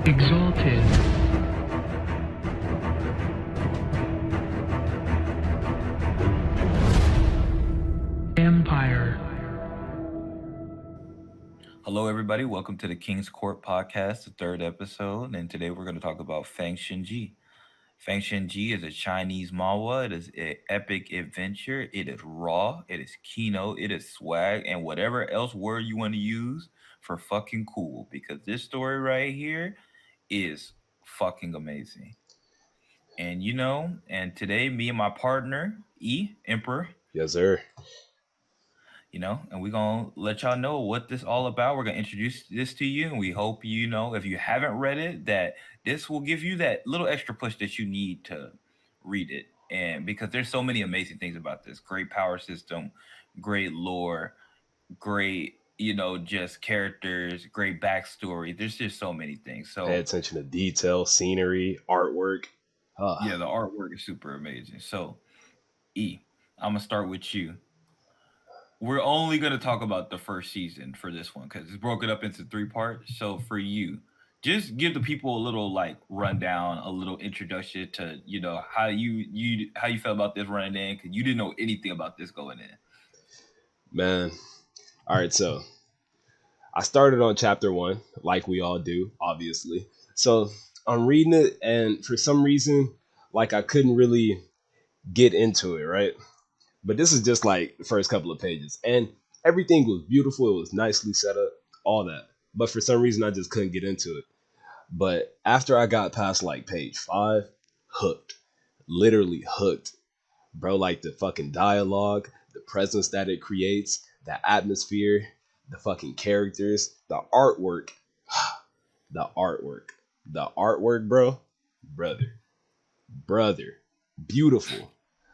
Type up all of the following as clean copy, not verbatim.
Exalted. Empire. Hello, everybody. Welcome to the King's Court podcast, the third episode. And today we're going to talk about Feng Shen Ji. Feng Shen Ji is a Chinese manhwa. It is an epic adventure. It is raw. It is keynote. It is swag. And whatever else word you want to use for fucking cool. Because this story right here is fucking amazing. And today me and my partner, Emperor, Yes, sir. and we're gonna let y'all know what this all about. We're gonna introduce this to you, and we hope if you haven't read it, that this will give you that little extra push that you need to read it. And because there's so many amazing things about this, great power system, great lore, great just characters, great backstory. There's just so many things. Pay So attention to detail, scenery, artwork. yeah, the artwork is super amazing. So I'm gonna start with you. We're only going to talk about the first season for this one because it's broken up into three parts. So for you, just give the people a little like rundown, a little introduction to how you felt about this running in, because you didn't know anything about this going in. Man. All right, so I started on chapter 1, like we all do, obviously. So I'm reading it, and for some reason, like I couldn't really get into it, right? But this is just like the first couple of pages, and everything was beautiful. It was nicely set up, all that. But for some reason, I just couldn't get into it. But after I got past like page 5, hooked, literally hooked, bro. Like the fucking dialogue, the presence that it creates, the atmosphere, the fucking characters, the artwork, the artwork, bro, brother, beautiful.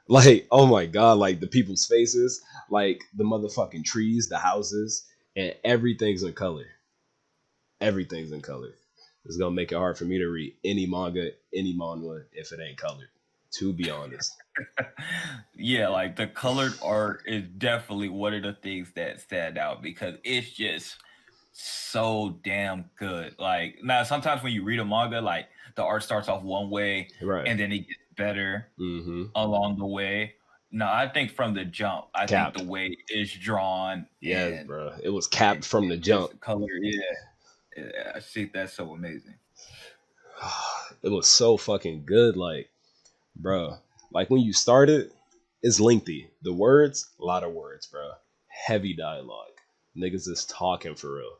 Like, oh my god, like the people's faces, like the motherfucking trees, the houses, and everything's in color. Everything's in color. It's gonna make it hard for me to read any manga, any manhwa if it ain't colored. To be honest. Yeah, like the colored art is definitely one of the things that stand out because it's just so damn good. Like now, sometimes when you read a manga, like the art starts off one way Right. and then it gets better Mm-hmm. along the way. No, I think from the jump, I think the Capped. way it's drawn Yes, and bro. It was capped from the jump. just color, yeah, I see that's so amazing. It was so fucking good. Like, bro, like when you started, it's lengthy. The words, a lot of words, bro. Heavy dialogue. Niggas is talking for real.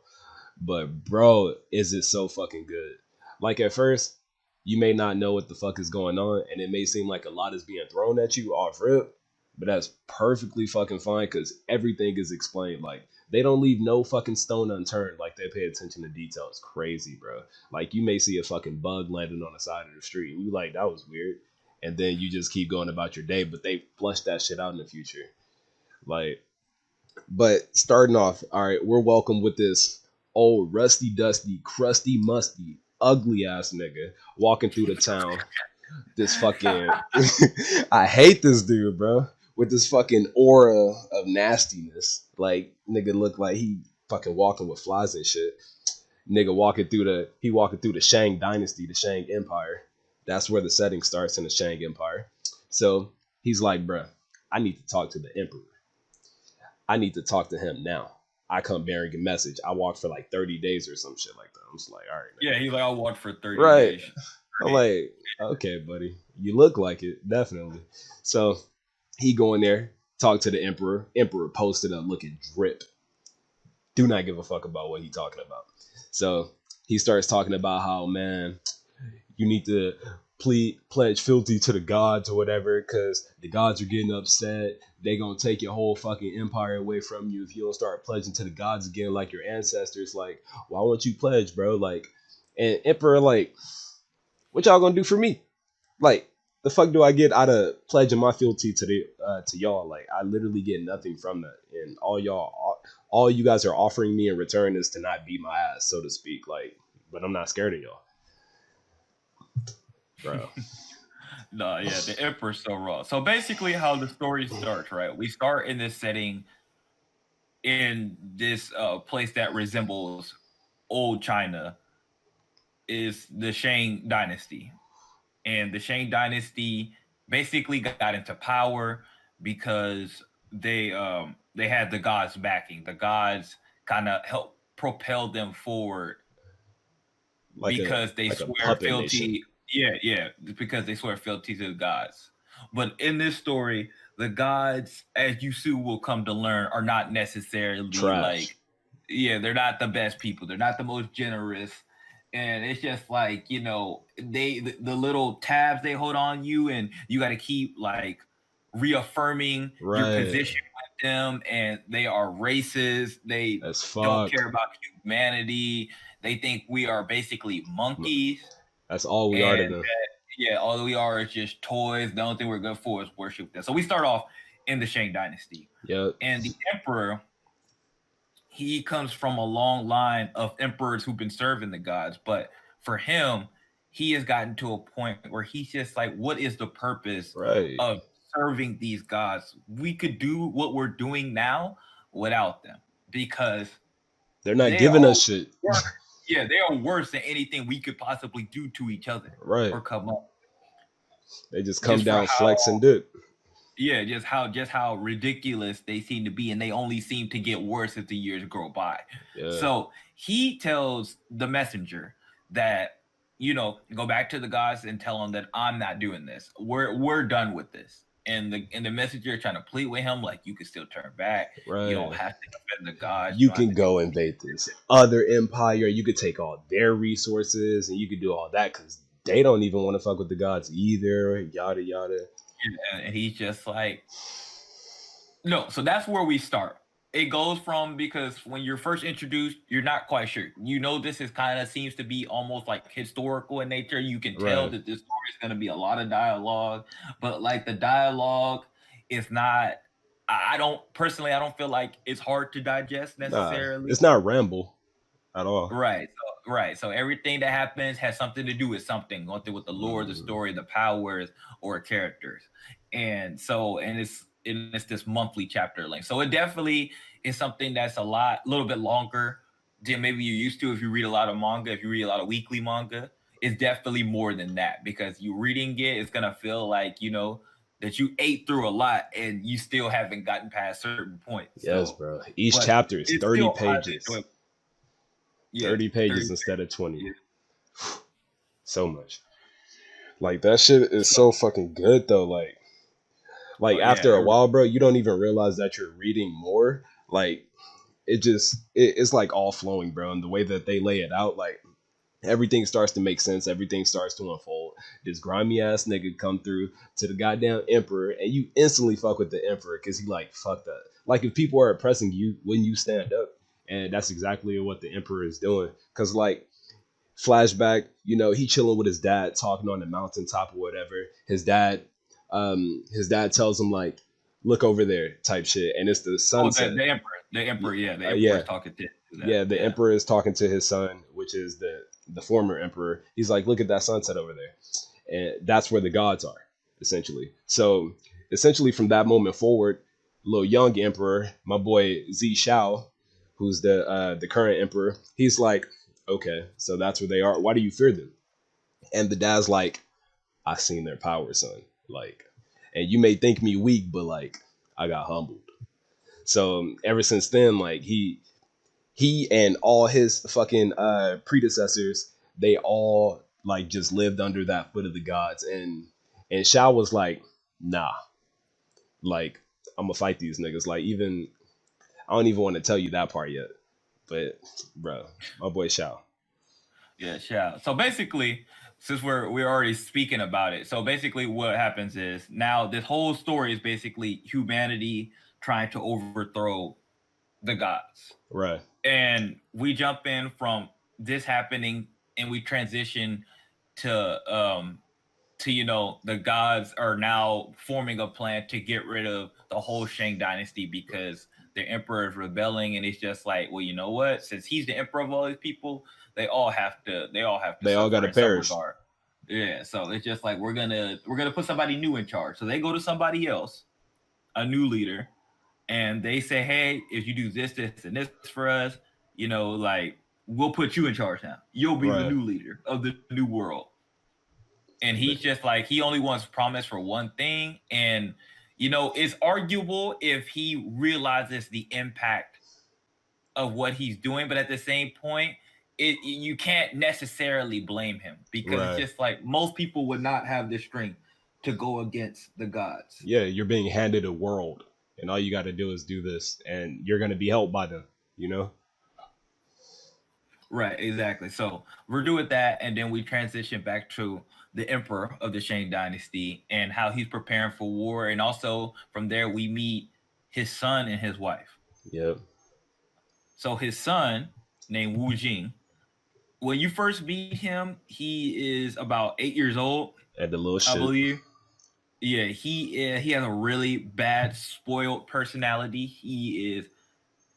But bro, is it so fucking good? Like at first, you may not know what the fuck is going on, and it may seem like a lot is being thrown at you off rip, but that's perfectly fucking fine because everything is explained. Like they don't leave no fucking stone unturned. Like they pay attention to detail. It's crazy, bro. Like you may see a fucking bug landing on the side of the street, and you like that was weird, and then you just keep going about your day. But they flush that shit out in the future. Like, but starting off, all right, we're welcome with this old rusty, dusty, crusty, musty, ugly ass nigga walking through the town. This fucking, I hate this dude, bro. With this fucking aura of nastiness, like nigga look like he fucking walking with flies and shit. Nigga walking through the Shang dynasty, the Shang Empire. That's where the setting starts in the Shang Empire. So he's like, bruh, I need to talk to the Emperor. I need to talk to him now. I come bearing a message. I walked for like 30 days or some shit like that. I'm just like, all right, man. Yeah, he's like, I'll walk for 30 Right. days. I'm like, okay, buddy. You look like it, definitely. So he go in there, talk to the Emperor. Emperor posted up looking drip. Do not give a fuck about what he talking about. So he starts talking about how, man, you need to pledge fealty to the gods or whatever, because the gods are getting upset. They gonna take your whole fucking empire away from you if you don't start pledging to the gods again like your ancestors. Like, why won't you pledge, bro? Like, and Emperor, like, what y'all gonna do for me? Like, the fuck do I get out of pledging my fealty to y'all? Like, I literally get nothing from that, and all you guys are offering me in return is to not beat my ass, so to speak. Like, but I'm not scared of y'all, bro. No, yeah, the Emperor's so raw. So basically, how the story starts, right? We start in this setting in this place that resembles old China, is the Shang dynasty, and the Shang dynasty basically got into power because they had the gods backing. The gods kind of helped propel them forward because they like a swear puppet nation. fealty. Yeah, yeah, because they swear fealty to the gods. But in this story, the gods, as you soon will come to learn, are not necessarily Trash. like, yeah, they're not the best people. They're not the most generous. And it's just like, the little tabs they hold on you, and you got to keep like reaffirming your Right. position with them. And they are racist. They As don't fuck. care about humanity. They think we are basically monkeys, That's all we are and to them. yeah, all we are is just toys. The only thing we're good for is worship them. So we start off in the Shang Dynasty, Yep. and the Emperor, he comes from a long line of emperors who've been serving the gods, but for him, he has gotten to a point where he's just like, what is the purpose Right. of serving these gods? We could do what we're doing now without them because They're not they giving are us shit. worse. Yeah, they are worse than anything we could possibly do to each other Right. or come up. They just come Just for down, flex, how and dip. yeah, just how ridiculous they seem to be, and they only seem to get worse as the years go by. Yeah. So he tells the messenger that, go back to the gods and tell them that I'm not doing this. We're done with this. And the messenger trying to plead with him, like, you can still turn back. You don't Right. have to defend the gods. You You don't have can to do go any invade of this this. other empire. You could take all their resources, and you could do all that because they don't even want to fuck with the gods either. Yada yada. And he's just like, no, so that's where we start. It goes from, because when you're first introduced, you're not quite sure. This is kind of seems to be almost like historical in nature. You can tell Right. that this story is going to be a lot of dialogue, but like the dialogue is not. I don't personally. I don't feel like it's hard to digest Nah, necessarily. it's not ramble at all. Right. Right. So everything that happens has something to do with something, going through with the lore, the Mm, story, the powers, or characters. And it's this monthly chapter length. So it definitely is something that's little bit longer than maybe you're used to if you read a lot of manga, if you read a lot of weekly manga. It's definitely more than that, because you reading it's gonna feel like, that you ate through a lot and you still haven't gotten past certain points. yes, So, bro. Each but chapter is it's 30 still highly pages. enjoyable. Yeah, 30 pages 30 instead of 20. pages. So much. Like that shit is So, so fucking good though. Like oh yeah, after a while, bro, you don't even realize that you're reading more. Like it's like all flowing, bro. And the way that they lay it out, like everything starts to make sense. Everything starts to unfold. This grimy ass nigga come through to the goddamn emperor, and you instantly fuck with the emperor because he like fuck that. Like if people are oppressing you, when you stand up, and that's exactly what the emperor is doing. Cause like flashback, he chilling with his dad, talking on the mountaintop or whatever. His dad tells him like, look over there, type shit, and it's the oh, sunset. the emperor, yeah, the emperor Yeah, is talking to that, yeah, the yeah. emperor is talking to his son, which is the former emperor. He's like, look at that sunset over there, and that's where the gods are, essentially. So, essentially, from that moment forward, little young emperor, my boy Z Shao, who's the current emperor, he's like, okay, so that's where they are. Why do you fear them? And the dad's like, I seen their power, son. Like, and you may think me weak, but like, I got humbled. So ever since then, like he and all his fucking predecessors, they all like just lived under that foot of the gods. And Shao was like, nah, like I'm gonna fight these niggas. Like even I don't even want to tell you that part yet, but bro, my boy Shao. Yeah, yeah. So basically, since we're already speaking about it, so basically what happens is, now this whole story is basically humanity trying to overthrow the gods. Right, And we jump in from this happening, and we transition to the gods are now forming a plan to get rid of the whole Shang dynasty, because the emperor is rebelling, and it's just like, well, you know what? Since he's the emperor of all these people, they all have to they all got suffer to in some perish. regard. Yeah, so it's just like, we're gonna put somebody new in charge. So they go to somebody else, a new leader, and they say, hey, if you do this, this, and this for us, like, we'll put you in charge now. You'll be the Right. new leader of the new world. And he's just like, he only wants promise for one thing. And, it's arguable if he realizes the impact of what he's doing, but at the same point, you can't necessarily blame him because it's Right. just like most people would not have the strength to go against the gods. Yeah, you're being handed a world, and all you got to do is do this, and you're gonna be helped by them. You know. Right, exactly. So we're doing that, and then we transition back to the emperor of the Shang dynasty and how he's preparing for war, and also from there we meet his son and his wife. Yep. So his son, named Wu Jing, when you first meet him, he is about 8 years old, At the little I shit. believe. Yeah, he has a really bad, spoiled personality. He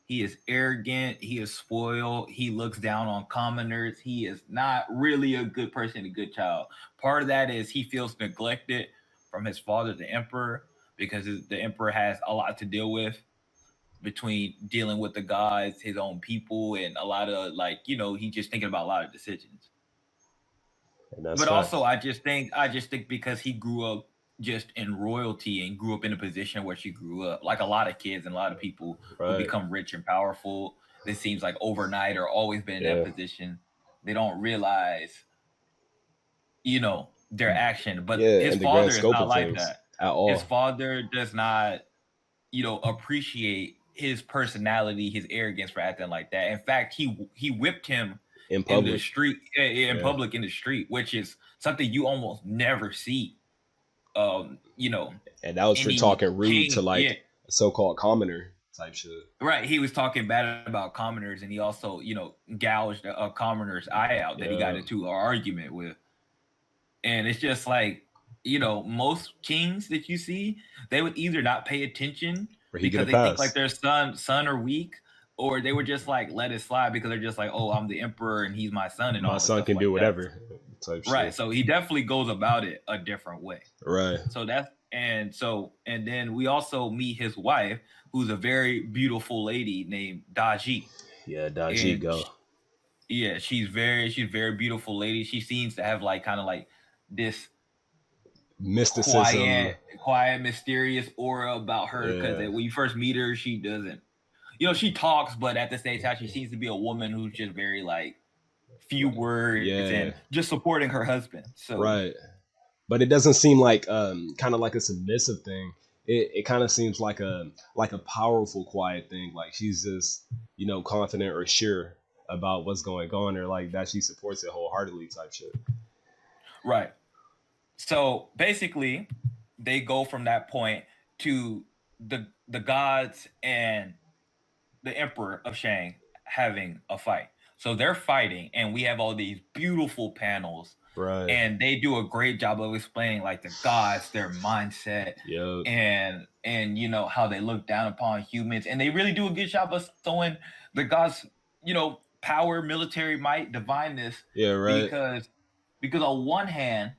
is arrogant. He is spoiled. He looks down on commoners. He is not really a good person, a good child. Part of that is he feels neglected from his father, the emperor, because the emperor has a lot to deal with between dealing with the gods, his own people, and a lot of he's just thinking about a lot of decisions. And that's But also, facts. I just think because he grew up just in royalty and grew up in a position where she grew up, like a lot of kids and a lot of people who Right. become rich and powerful, it seems like overnight or always been in that Yeah. position. They don't realize, their action. But Yeah, his in the grand father is scope not of like things, that. at His all. father does not, appreciate his personality, his arrogance for acting like that. In fact, he whipped him In in the public. street, in Yeah. public, in the street, which is something you almost never see. Um, you know, And that was for any talking rude to king, yeah, like a so-called commoner type shit. right. He was talking bad about commoners, and he also, gouged a commoner's eye out that he got Yeah. into an argument with. And it's just like, most kings that you see, they would either not pay attention Where he get a because they think like pass. their son are weak, or they would just like let it slide because they're just like, oh, I'm the emperor and he's my son and My all this son stuff can do like that. whatever type Right. shit. So he definitely goes about it a different way. Right. And then we also meet his wife, who's a very beautiful lady named Daji. Yeah, Daji And go. yeah, she's very beautiful lady. She seems to have like kind of like this Mysticism. quiet, mysterious aura about her because Yeah. when you first meet her, she doesn't, she talks, but at the same time, she seems to be a woman who's just very like few words and Yeah. just supporting her husband. So Right. But it doesn't seem like kind of like a submissive thing. It kind of seems like a powerful quiet thing. Like she's just, confident or sure about what's going on, or like that she supports it wholeheartedly type shit. right. So basically, they go from that point to the gods and the emperor of Shang having a fight. So they're fighting, and we have all these beautiful panels, Right. and they do a great job of explaining like the gods, their mindset, Yep. and how they look down upon humans, and they really do a good job of showing the gods, power, military might, divineness, Yeah. Right. because on one hand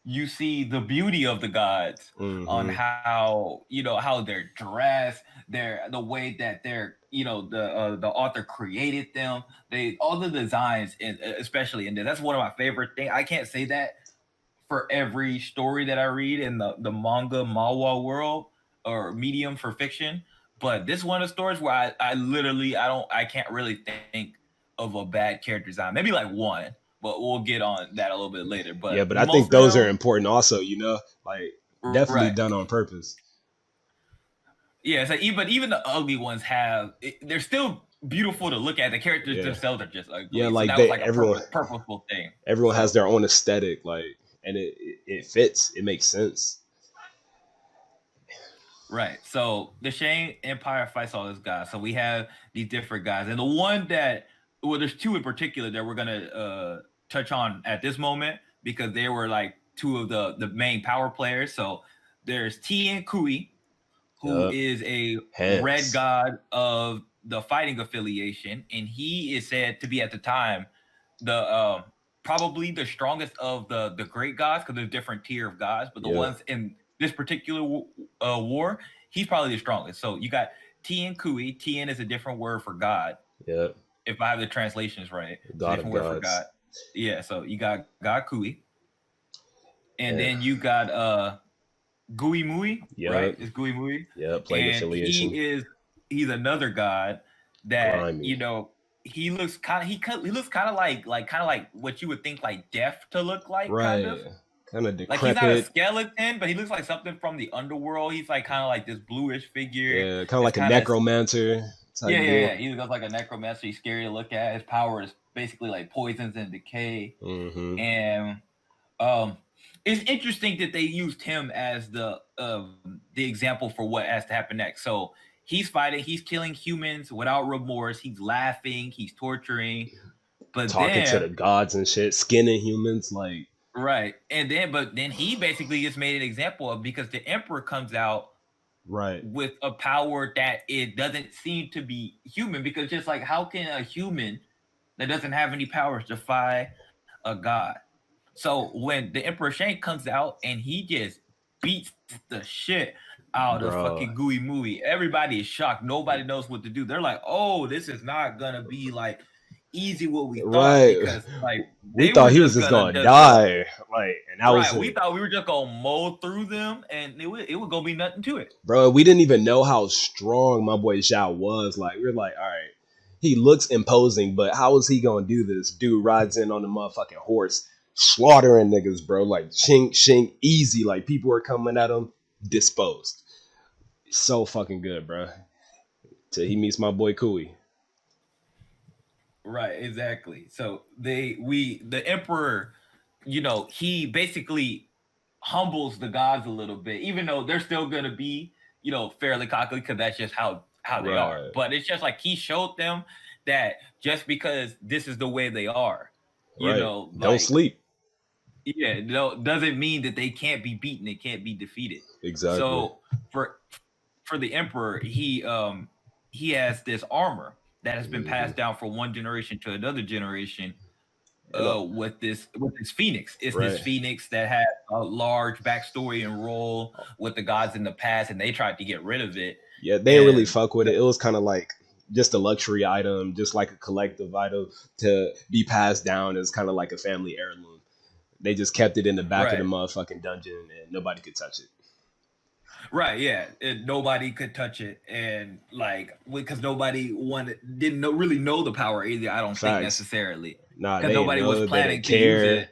you see the beauty of the gods on Mm-hmm. how they're dressed, the way that they're the author created them, they all the designs, especially in this. That's one of my favorite things. I can't say that for every story that I read in the manga manhwa world or medium for fiction, but this one of the stories where I literally I can't really think of a bad character design. Maybe like one, but we'll get on that a little bit later. Yeah, But but I most think of those are them, important also. Like definitely right? done on purpose. Yeah, so even the ugly ones they're still beautiful to look at. The characters Yeah. themselves are just Yeah. ugly, so Like that was they like a purposeful thing. everyone has So their own aesthetic. Like, and it fits. It makes sense. right. So the Shang Empire fights all these guys. So we have these different guys. And the one that, well, there's two in particular that we're going to touch on at this moment because they were like two of the main power players. So there's Tien Kui, who Yup. is a red Heads. god of the fighting affiliation. And he is said to be at the time the probably the strongest of the great gods because there's different tier of gods, but the Yeah. ones in this particular war, he's probably the strongest. So you got Tien Kui. Tien is a different word for God, Yeah. if I have the translations right. So God of different word for gods. God. Yeah, so you got God Kui, and And then you got Gui Mui, right? yep, It's Gui Mui, yep, plague and affiliation. he's another god that Grimy. he looks kind of he looks kind of like what you would think like death to look like, kind of. Right. Kind of Like he's not a decrepit. skeleton, but he looks like something from the underworld. He's like kind of like this bluish figure. Yeah, kind of It's like a kind of necromancer yeah, type yeah, deal. yeah. He looks like a necromancer. He's scary to look at. His power is basically like poisons and decay. Mm-hmm. And um, it's interesting that they used him as the example for what has to happen next. So he's fighting. He's killing humans without remorse. He's laughing. He's torturing. But Talking to the then gods and shit, skinning humans, like right, and then but then he basically just made an example of because the emperor comes out right, with a power that it doesn't seem to be human because just like how can a human that doesn't have any powers defy a god? So when the Emperor Shang comes out and he just beats the shit out of bro. fucking Gooey Mooey, everybody is shocked. Nobody knows what to do. They're like, "Oh, this is not gonna be like easy what we thought," Right. because like We they thought were he was just just gonna gonna just die, like, and that was right. We it, thought we were just gonna mow through them, and it would gonna be nothing to it. bro. We didn't even know how strong my boy Zhao was. Like, we were like, all right, he looks imposing, but how is he gonna do this? Dude rides in on the motherfucking horse, slaughtering niggas, bro. Like, shink, shink, easy. Like, people are coming at him, disposed. So fucking good, bro. Till he meets my boy Kui. Right, exactly. So the emperor, he basically humbles the gods a little bit, even though they're still gonna be, fairly cocky because that's just how they are. Right, But it's just like he showed them that just because this is the way they are, right. Don't like sleep. yeah, no, doesn't mean that they can't be beaten, they can't be defeated. Exactly. So for the emperor, he has this armor that has been Hmm. passed down from one generation to another generation And with this phoenix. It's this right. phoenix that had a large backstory and role with the gods in the past, and they tried to get rid of it. Yeah, they didn't really And fuck with it. It was kind of like just a luxury item, just like a collective item to be passed down as kind of like a family heirloom. They just kept it in the back of the right, motherfucking dungeon and nobody could touch it. right, yeah, nobody could touch it, and like because nobody didn't really know the power either. I don't think Facts. necessarily Nah, because they didn't nobody was know. They didn't planning to use care. it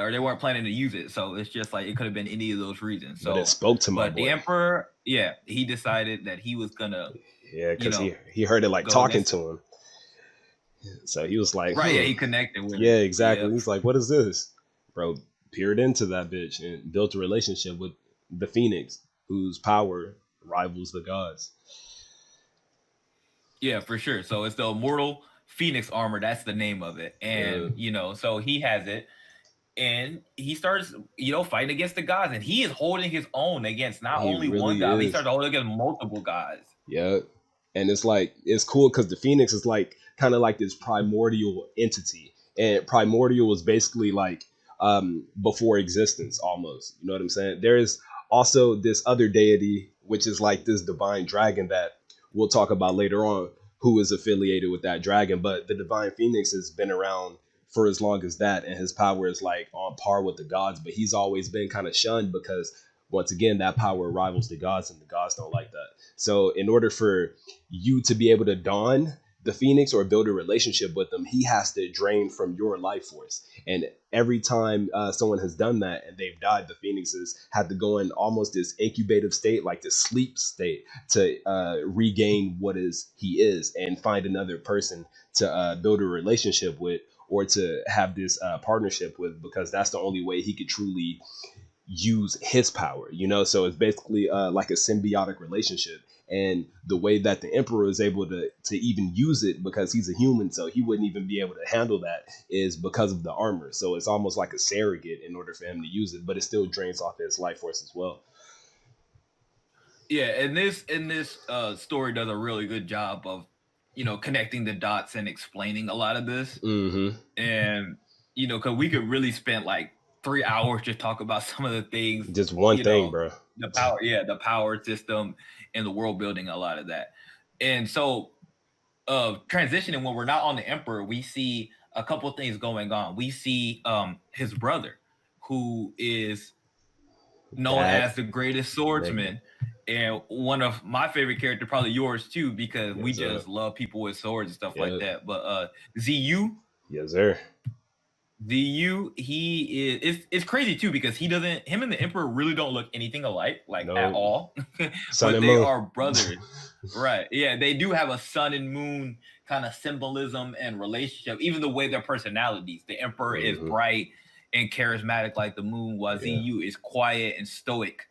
or they weren't planning to use it. So it's just like it could have been any of those reasons. But it So, spoke to my but the boy. emperor, yeah, he decided that he was gonna, Yeah, you because know, he heard it like go talking against it. to him. So he was like, Right? Yeah, he connected with yeah, him. exactly. Yep. He's like, what is this? Bro, peered into that bitch and built a relationship with the Phoenix, whose power rivals the gods. Yeah, for sure. So it's the immortal Phoenix armor. That's the name of it. Yeah, And so he has it, and he starts, fighting against the gods, and he is holding his own against not he only one really god, but he is. starts holding against multiple gods. Yeah. And it's like it's cool because the Phoenix is like kind of like this primordial entity. And primordial was basically like before existence almost. You know what I'm saying? There is also this other deity, which is like this divine dragon that we'll talk about later on, who is affiliated with that dragon. But the divine Phoenix has been around for as long as that, and his power is like on par with the gods, but he's always been kind of shunned because once again that power rivals the gods and the gods don't like that. So in order for you to be able to don the Phoenix or build a relationship with them, he has to drain from your life force. And every time someone has done that and they've died, the Phoenixes have to go in almost this incubative state, like this sleep state, to regain what is he is and find another person to build a relationship with or to have this partnership with, because that's the only way he could truly use his power, so it's basically like a symbiotic relationship. And the way that the emperor is able to even use it, because he's a human, so he wouldn't even be able to handle that, is because of the armor. So it's almost like a surrogate in order for him to use it, but it still drains off his life force as well. Yeah, and this story does a really good job of connecting the dots and explaining a lot of this. Hmm. And because we could really spend like 3 hours just talk about some of the things, Just one thing, bro. the power, yeah, the power system and the world building, a lot of that. And so transitioning when we're not on the emperor, we see a couple of things going on. We see his brother, who is known That as the greatest nigga. swordsman, and one of my favorite characters, probably yours too, because we Yes, sir. just love people with swords and stuff like Yep. that. But ZU, Yes, sir. ZU, he is it's crazy too because he doesn't him and the Emperor really don't look anything alike, like at No. all. Sun But and they moon. are brothers. Right. Yeah, they do have a sun and moon kind of symbolism and relationship. Even the way their personalities. The Emperor is Hmm. bright and charismatic like the moon, while Yeah. ZU is quiet and stoic.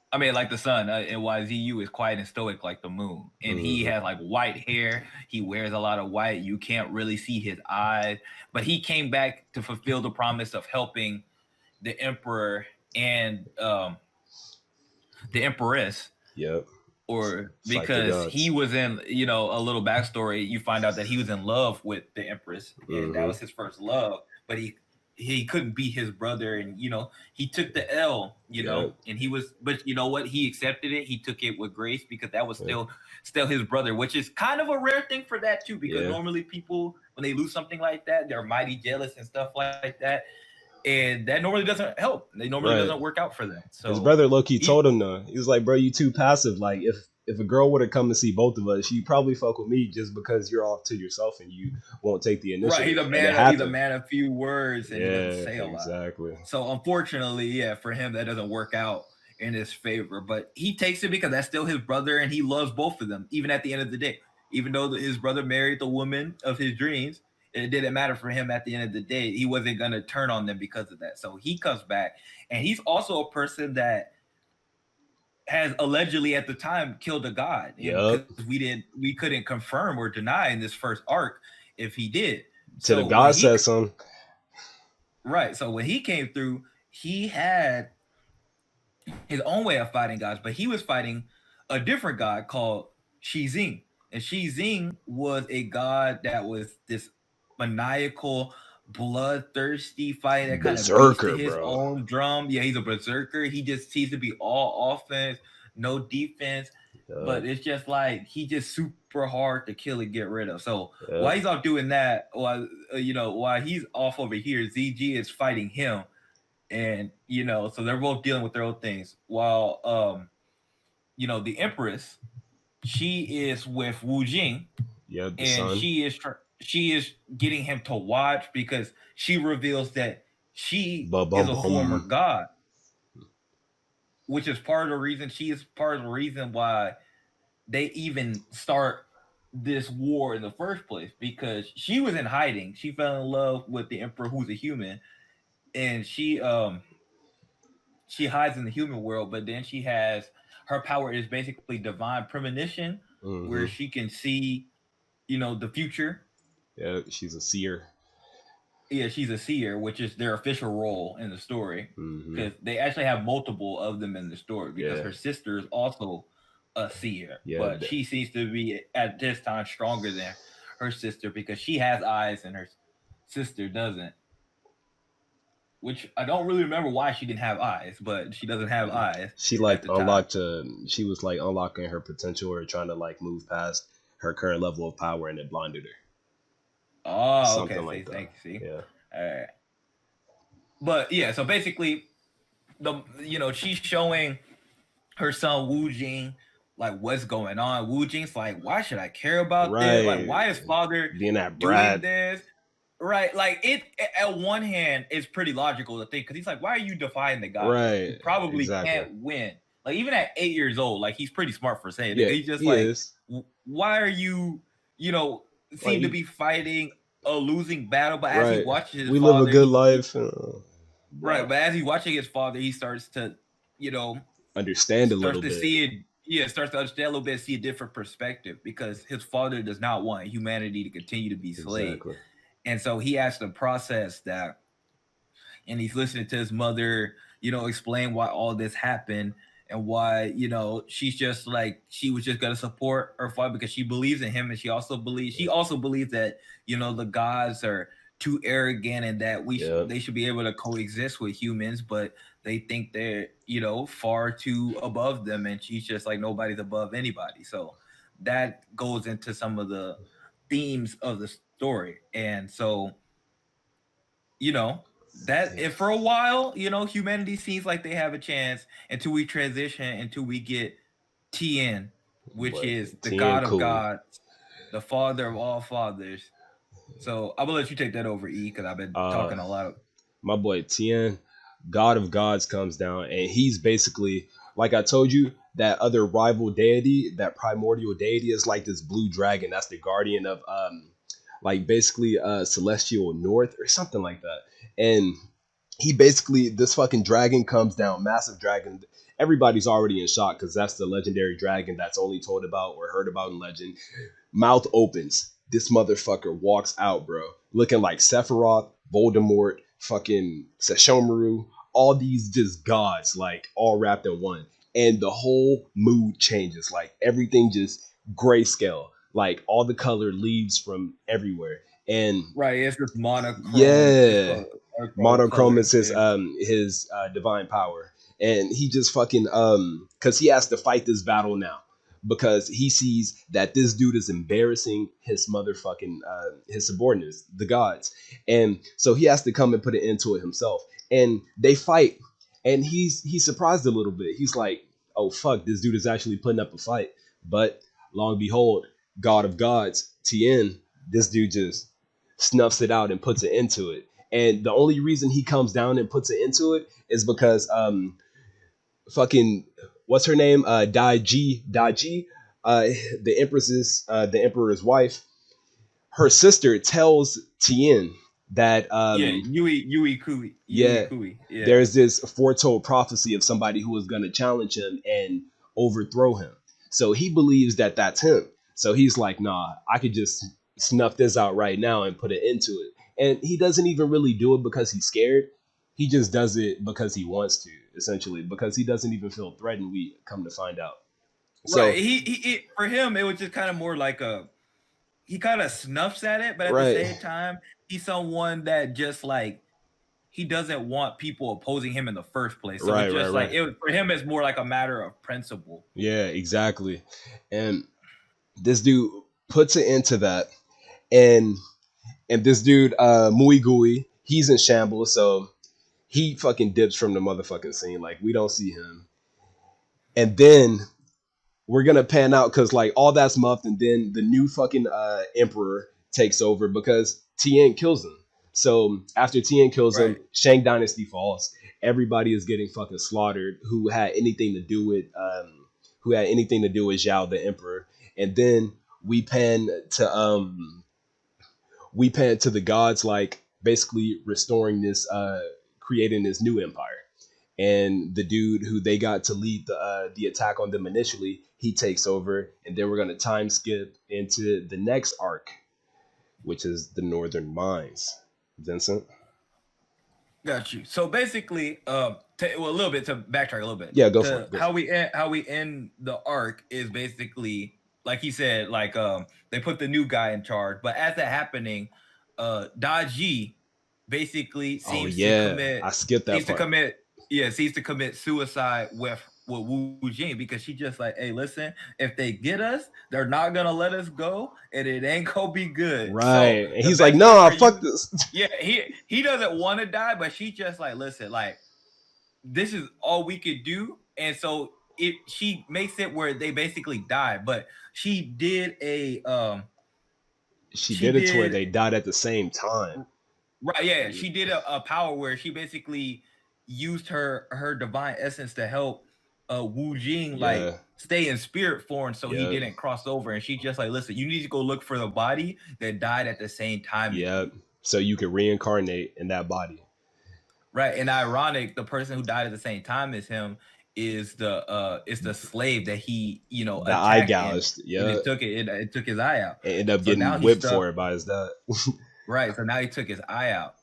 I mean, like the sun, and while ZU is quiet and stoic like the moon. And he Hmm. has like white hair. He wears a lot of white. You can't really see his eyes. But he came back to fulfill the promise of helping the emperor and the empress, Yep. or Fight the because he gods. was in, a little backstory, you find out that he was in love with the empress and that Hmm. was his first love, but he couldn't be his brother, and he took the L, Yep. and he was, but you know what, he accepted it, he took it with grace because that was Yeah. still his brother, which is kind of a rare thing for that too, because Yeah. normally people, when they lose something like that, they're mighty jealous and stuff like that, and that normally doesn't help, they normally Right. doesn't work out for them, His so brother Loki he told him though. He was like, "Bro, you too passive. Like, if a girl were to come and see both of us, she'd probably fuck with me just because you're off to yourself and you won't take the Right, initiative." And it he's a happened. man of few words, and he doesn't Yeah. say a lot. Exactly. So unfortunately, yeah, for him that doesn't work out in his favor. But he takes it because that's still his brother, and he loves both of them. Even at the end of the day, even though his brother married the woman of his dreams, it didn't matter for him. At the end of the day, he wasn't gonna turn on them because of that. So he comes back, and he's also a person that has allegedly at the time killed a god, and Yep. because we couldn't confirm or deny in this first arc if he did. To the So when God he said some. right, so when he came through, he had his own way of fighting gods, but he was fighting a different god called Shizing. And Shizing was a god that was this maniacal, bloodthirsty fighter that kind of beats to Berserker, his bro. own drum. Yeah, he's a berserker. He just seems to be all offense, no defense. Yep. But it's just like he's just super hard to kill and get rid of. So Yep. while he's off doing that, while he's off over here, ZG is fighting him, and so they're both dealing with their own things, while the empress, she is with Wu Jing, Yep. The and sun. she is getting him to watch because she reveals that she Ba is bum a former bum. god, which is part of the reason, she is part of the reason why they even start this war in the first place, because she was in hiding, she fell in love with the emperor who's a human, and she hides in the human world, but then she has, her power is basically divine premonition, where Hmm. she can see, the future. Yeah. She's a seer. Yeah, she's a seer, which is their official role in the story, Hmm. because they actually have multiple of them in the story. Because Yeah. her sister is also a seer, Yeah. but she seems to be at this time stronger than her sister because she has eyes and her sister doesn't. Which I don't really remember why she didn't have eyes, but she doesn't have eyes She at like the time. unlocked. She was like unlocking her potential or trying to like move past her current level of power, and it blinded her. Oh, okay. Something See, like that. thank you. See, Yeah. all right. But yeah, so basically, she's showing her son Wu Jing like what's going on. Wu Jing's like, why should I care about this? Like, Right. why is father Being that doing brat. this? Right, like it. At one hand, it's pretty logical to think because he's like, why are you defying the gods? Like, you Right. probably Exactly. can't win. Like even at 8 years old, like he's pretty smart for saying it. Yeah. He's just He like, is. why are you, you know, Like. seem to be fighting a losing battle? But as he Right. watches his We live a father, good he life. right. Bro. But as he's watching his father, he starts to, you know, Understand a starts little to bit. see it. Yeah, starts to understand a little bit, see a different perspective because his father does not want humanity to continue to be slaves. Exactly. And so he has to process that, and he's listening to his mother, explain why all this happened and why, she's just like, she was just gonna support her father because she believes in him, and she also believes that, the gods are too arrogant and that Yep. they should be able to coexist with humans, but they think they're, far too above them, and she's just like, nobody's above anybody. So that goes into some of the themes of the story. And so, you know, that Yeah. if for a while, humanity seems like they have a chance until we transition, until we get Tien, which Boy, is the Tien God of cool. gods, the father of all fathers. So I'm gonna let you take that over, E, because I've been Uh, talking a lot of. my boy Tien, God of Gods, comes down, and he's basically, like I told you, that other rival deity, that primordial deity, is like this blue dragon. That's the guardian of like basically celestial north or something like that. And he basically, this fucking dragon comes down, massive dragon. Everybody's already in shock because that's the legendary dragon that's only told about or heard about in legend. Mouth opens. This motherfucker walks out, bro, looking like Sephiroth, Voldemort, fucking Sesshomaru, all these just gods, like all wrapped in one. And the whole mood changes. Like everything just grayscale. Like all the color leaves from everywhere. And Right, it's just monochrome. It's yeah, called monochrome monochrome is colors. Yeah. his divine power, and he just fucking because he has to fight this battle now because he sees that this dude is embarrassing his motherfucking his subordinates, the gods, and so he has to come and put an end to it himself. And they fight, and he's surprised a little bit. He's like, oh fuck, this dude is actually putting up a fight. But long and behold, God of gods, Tien, this dude just snuffs it out and puts it into it. And the only reason he comes down and puts it into it is because fucking what's her name? Daiji, the the emperor's wife, her sister tells Tien that Yeah, Yui yeah, Kui. Yeah. there's this foretold prophecy of somebody who is going to challenge him and overthrow him. So he believes that that's him. So he's like, nah, I could just snuff this out right now and put an end to it. And he doesn't even really do it because he's scared. He just does it because he wants to, essentially, because he doesn't even feel threatened. We come to find out. Right. So, For him, it was just kind of more like a he kind of snuffs at it, but at the right, same time, he's someone that just like he doesn't want people opposing him in the first place. So right, it's right, just like right. it for him, it's more like a matter of principle. Yeah, exactly. And this dude puts it into that. And this dude, Muigui, he's in shambles, so he fucking dips from the motherfucking scene. Like we don't see him, and then we're gonna pan out because like all that's muffed, and then the new fucking emperor takes over because Tien kills him. So after Tien kills him, Right. Shang Dynasty falls. Everybody is getting fucking slaughtered who had anything to do with Zhao the emperor, and then we pan to the gods, like basically restoring this creating this new empire. And the dude who they got to lead the attack on them initially, he takes over, and then we're gonna time skip into the next arc, which is the Northern Mines. Vincent? Got you. So basically, well, a little bit to backtrack a little bit Yeah, go for to it. Go for it. how we end the arc is basically like he said, like they put the new guy in charge, but as that happening, Daji basically Oh yeah, I skipped that seems to part. commit seems to commit suicide with Wu Jing because she just like, hey, listen, if they get us, they're not gonna let us go, and it ain't gonna be good. So Right, and the he's like, best way "Nah, for fuck you this." yeah, he doesn't want to die, but she just like, listen, like this is all we could do, and so she makes it where they basically die. But She she did it to where did they died at the same time. right, yeah, she did a power where she basically used her divine essence to help Wu Jing like Yeah, stay in spirit form so he yeah, didn't cross over, and she just like, listen, you need to go look for the body that died at the same time as yeah. you. So you could reincarnate in that body. Right, and ironic, the person who died at the same time as him is the slave that he The eye attacked, and gouged. when Yeah, it took it took his eye out. and end up So now getting he's whipped stuck. for it by his dad. Right, so now he took his eye out,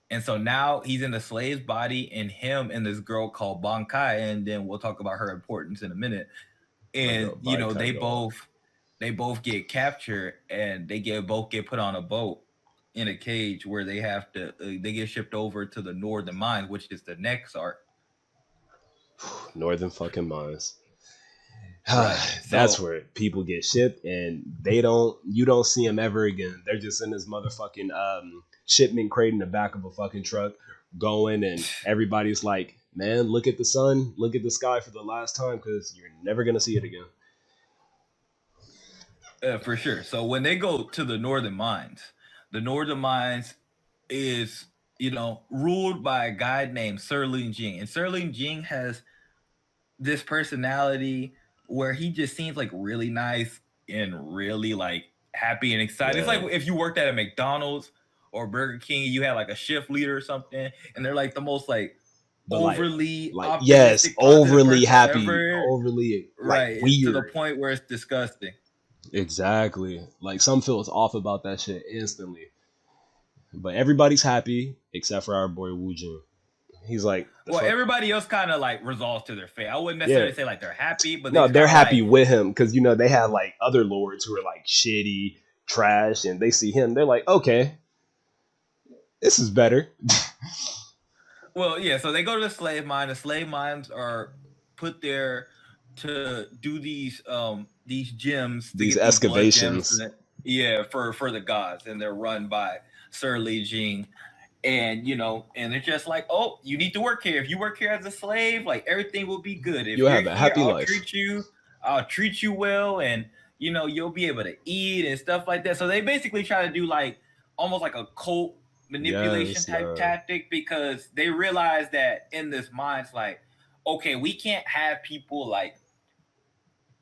and so now he's in the slave's body, and him and this girl called Bankai, and then we'll talk about her importance in a minute. My And girl, bye, go on. they both get captured, and they get both get put on a boat in a cage where they have to they get shipped over to the northern mines, which is the next arc. Northern fucking mines. Right. That's So where people get shipped, and you don't see them ever again. They're just in this motherfucking shipment crate in the back of a fucking truck going, and everybody's like, man, look at the sun, look at the sky for the last time, because you're never gonna see it again. for sure. So when they go to the Northern Mines is, ruled by a guy named Sirling Jing. And Sirling Jing has this personality where he just seems like really nice and really like happy and excited. It's like Yeah, if you worked at a McDonald's or Burger King, you had like a shift leader or something, and they're like the most like but overly yes, optimistic, positive overly person happy, ever. overly like Right. It's to the weird. point where it's disgusting. Exactly. Like some feels off about that shit instantly. But everybody's happy except for our boy Wu Jin. He's like, the Well, fuck? everybody else kind of like resolves to their fate. I wouldn't Yeah. necessarily say like they're happy, but they No, just they're kind of happy like, with him because they have like other lords who are like shitty, trash, and they see him, they're like, okay, this is better. well, yeah. So they go to the slave mine. The slave mines are put there to do these gems to These get these blood gems. excavations. Yeah, for the gods, and they're run by Sir Li Jing. And and they're just like, oh, you need to work here. If you work here as a slave, like everything will be good. If You'll you're have a here, happy life. I'll treat you well, and you'll be able to eat and stuff like that. So they basically try to do like almost like a cult manipulation Yes, type man. tactic because they realize that in this mind, it's like, okay, we can't have people like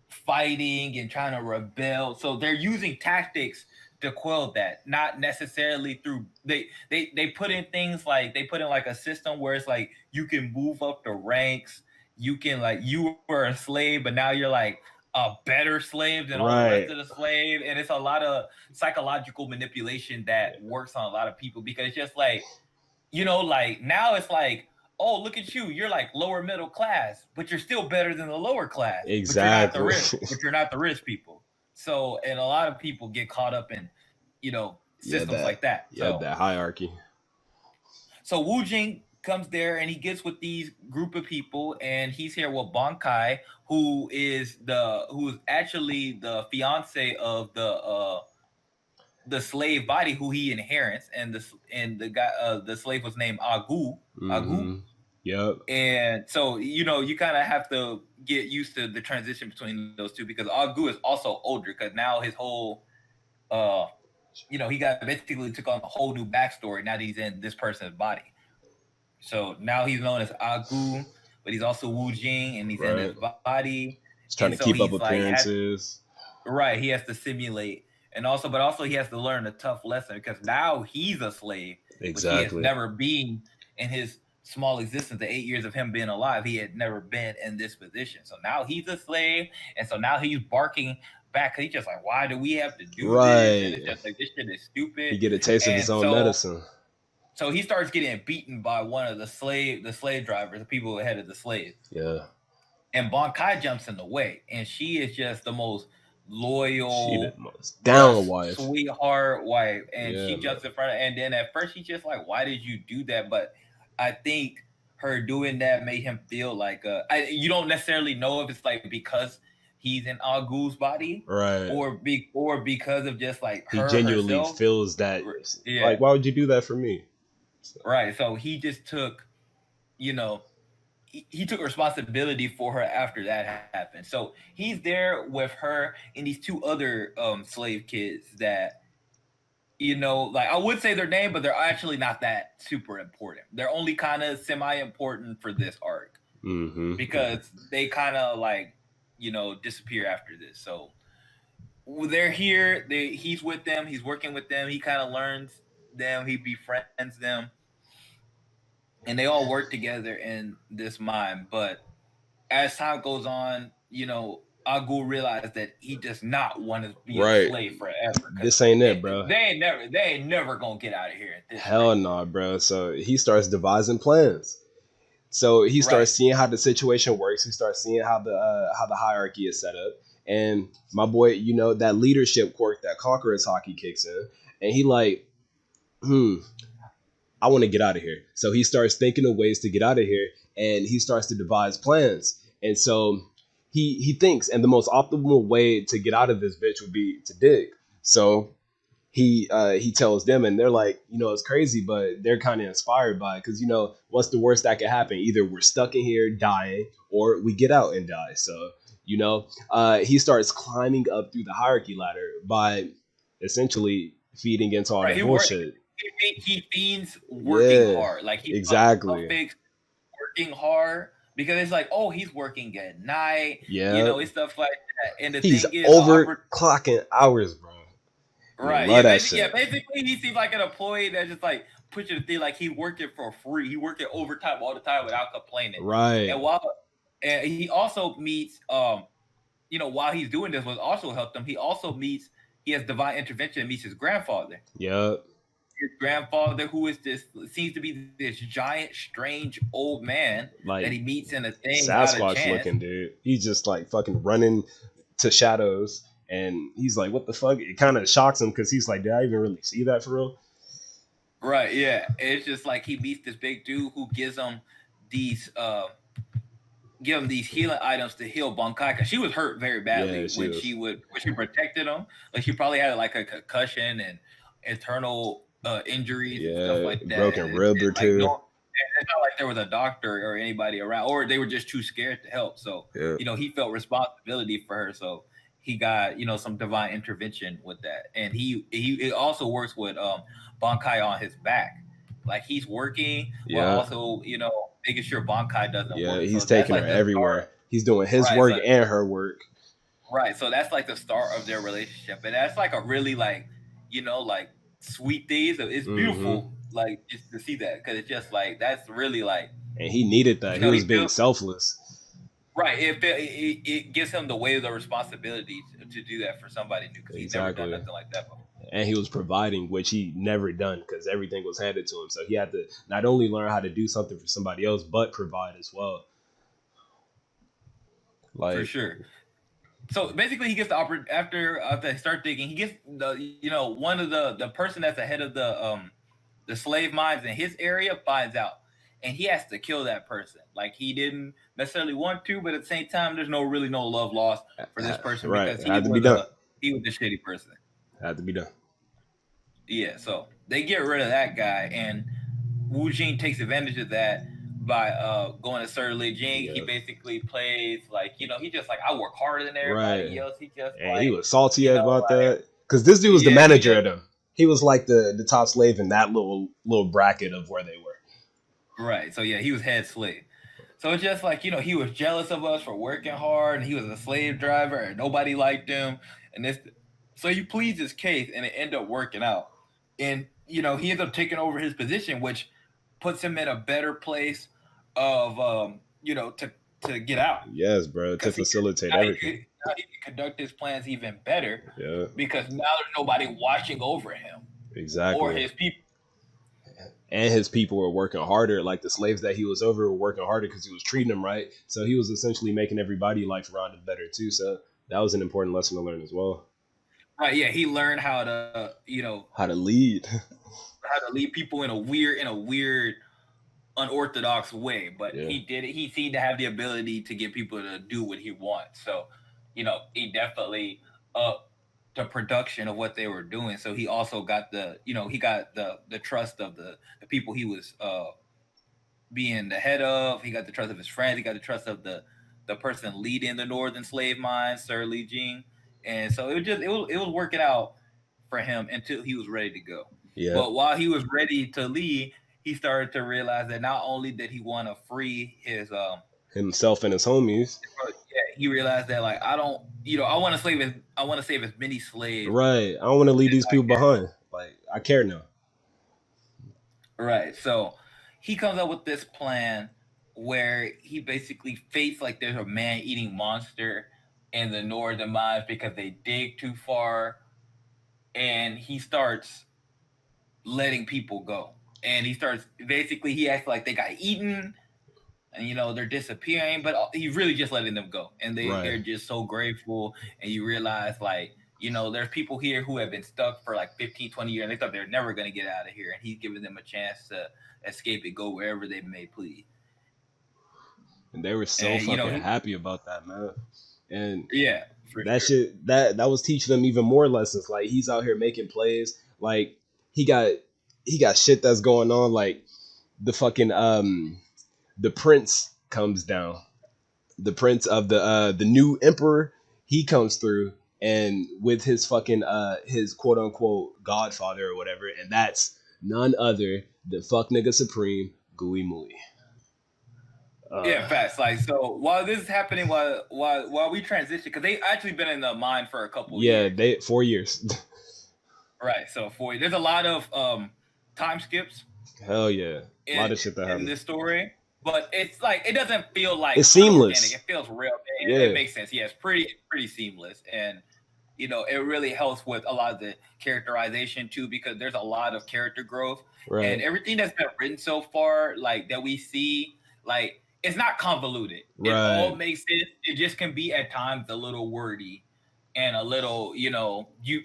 fighting and trying to rebel. So they're using tactics to quell that, not necessarily through they put in things like they put in like a system where it's like you can move up the ranks. You can like you were a slave, but now you're like a better slave than all the rest Right. of the slave. And it's a lot of psychological manipulation that works on a lot of people because it's just like like now it's like, oh, look at you, you're like lower middle class, but you're still better than the lower class, but you're not the Exactly. rich, but you're not the rich people. So, and a lot of people get caught up in, Yeah, systems like that. So, that hierarchy. Wu Jing comes there and he gets with these group of people, and he's here with Bon Kai, who's actually the fiance of the slave body who he inherits, and the guy the slave was named Agu. Mm-hmm. Yep. And so you kind of have to get used to the transition between those two because Agu is also older because now his whole uh he got basically took on a whole new backstory now that he's in this person's body. So now he's known as Agu, but he's also Wu Jing and he's in his Right. body. He's trying And to so keep up he's like appearances. right, he has to simulate, and also he has to learn a tough lesson because now he's a slave, which he has Exactly. never been in his small existence. The 8 years of him being alive, he had never been in this position. So now he's a slave, and so now he's barking back. He's just like, "Why do we have to do this?" And Right. it's just like this shit is He stupid. get a taste of his And own so medicine. he starts getting beaten by one of the slave drivers, the people who headed the slaves. Yeah. And Bon Kai jumps in the way, and she is just the most She the loyal, most down just wife. sweetheart wife. And Yeah, she man. jumps in front of, and then at first she's just like, "Why did you do that?" But I think her doing that made him feel like you don't necessarily know if it's like because he's in Agu's body Right. or because of just like He her genuinely herself. feels that. Yeah, Like, why would you do that for me? So, right. So he just took, you know, he took responsibility for her after that happened. So he's there with her and these two other slave kids that like I would say their name, but they're actually not that super important. They're only kind of semi important for this arc mm-hmm. because they kind of like disappear after this. So they're here. He's with them. He's working with them. He kind of learns them. He befriends them, and they all work together in this mine. But as time goes on, Agul realized that he does not want to be a Right. slave forever because This ain't it, bro. they ain't never gonna get out of here at this Hell rate. no, nah, bro. So he starts devising plans. So he Right. starts seeing how the situation works. He starts seeing how the hierarchy is set up. And my boy, that leadership quirk that Conqueror's hockey kicks in, and he like, I want to get out of here. So he starts thinking of ways to get out of here, and he starts to devise plans. And so he thinks, and the most optimal way to get out of this bitch would be to dig. So he tells them, and they're like, it's crazy, but they're kind of inspired by it, because what's the worst that could happen? Either we're stuck in here dying, or we get out and die. So he starts climbing up through the hierarchy ladder by essentially feeding into all Right. the bullshit. He feeds working Yeah, hard. Like he exactly. fix working hard because it's like, oh, he's working at night, Yeah, and stuff like that. And the he's thing is, overclocking hours, bro. And they right, love that yeah, shit. basically, he seems like an employee that's just like pushing the thing, like he working for free. He working overtime all the time without complaining. Right. And he also meets, while he's doing this, what also helped him. He has divine intervention and meets his grandfather. Yep. His grandfather, who is seems to be this giant, strange old man that Like he meets in a thing without a Sasquatch chance. looking dude. He's just like fucking running to shadows, and he's like, "What the fuck?" It kind of shocks him, because he's like, "Did I even really see that for real?" Right, yeah. It's just like he meets this big dude who these healing items to heal Bankai, because she was hurt very badly Yeah, she was. when she protected him. Like she probably had like a concussion and internal injuries and stuff Yeah, like that. broken rib or Like two. no, it's not like there was a doctor or anybody around, or they were just too scared to help. So Yeah. he felt responsibility for her. So he got some divine intervention with that, and he also works with Bankai on his back. Like he's working while Yeah. also making sure Bankai doesn't Yeah, work. he's So that's taking her like the everywhere. start. He's doing his Right. work So and her work. right. So that's like the start of their relationship, and that's like a really like like sweet thing. So it's Mm-hmm. beautiful, like just to see that, because it's just like that's really like And he needed that. He he was being feels selfless. right. It gives him the weight of the responsibility to do that for somebody new, because he's never done Exactly. nothing like that before. And he was providing, which he never done, because everything was handed to him. So he had to not only learn how to do something for somebody else, but provide as well. For Like, sure. So basically, he gets the after they start digging. He gets one of the person that's ahead of the slave mines in his area finds out, and he has to kill that person. Like he didn't necessarily want to, but at the same time, there's really no love lost for this person, right, because it had to be done. he was a shitty person. It had to be done. Yeah, so they get rid of that guy, and Wu Jing takes advantage of that by going to Sir Li Jing. He Yeah. basically plays like he just like, I work harder than Right. everybody else. He just And he like was salty about like that, because this dude was the yeah, manager of them. He was like the top slave in that little bracket of where they were. right. So yeah, he was head slave. So it's just like he was jealous of us for working hard, and he was a slave driver, and nobody liked him. And this, so he pleads his case, and it ended up working out. And he ends up taking over his position, which puts him in a better place of to get out, Yes, bro, to because facilitate now everything. he can conduct his plans even better, Yeah, because now there's nobody watching over him or exactly. his people. And his people were working harder. Like the slaves that he was over were working harder, because he was treating them right. So he was essentially making everybody life around him better too. So that was an important lesson to learn as well. Right? Yeah, he learned how to How to lead. how to lead people in a weird unorthodox way, but Yeah. he did it. He seemed to have the ability to get people to do what he wants. So, he definitely upped the production of what they were doing. So he also got he got the trust of the people he was being the head of. He got the trust of his friends. He got the trust of the person leading the northern slave mines, Sir Li Jing. And so it was working out for him until he was ready to go. Yeah. But while he was ready to leave, he started to realize that not only did he want to free his Himself and his homies. yeah, he realized that like I want to save as many slaves Right. I don't want to leave as these I people can. behind. Like, I care now. Right. So he comes up with this plan where he basically fates like there's a man-eating monster in the northern mines because they dig too far, and he starts letting people go. And he starts basically he acts like they got eaten, and they're disappearing, but he's really just letting them go, and they're Right. just so grateful. And you realize like there's people here who have been stuck for like 15, 20 years, and they thought they're never going to get out of here, and he's giving them a chance to escape and go wherever they may please. And they were so and fucking he, happy about that, man. And yeah, for that sure. shit that was teaching them even more lessons. Like he's out here making plays. Like he got he got shit that's going on. Like the fucking the prince comes down. The prince of the new emperor, he comes through and with his fucking his quote unquote godfather or whatever, and that's none other than fuck nigga supreme Gooey Mooey. Yeah, Uh fast. Like so, while this is happening, while we transition, because they actually been in the mine for a couple of yeah, years, they 4 years. right? So for there's a lot of time skips Hell yeah. A in lot of shit that in happened. this story, but it's like it doesn't feel like It's unorganic. seamless. It feels real. It Yeah. makes sense. Yeah, it's pretty seamless, and it really helps with a lot of the characterization too, because there's a lot of character growth and Right. everything that's been written so far, like that we see, like it's not convoluted. It all Right. makes sense. It just can be at times a little wordy and a little, you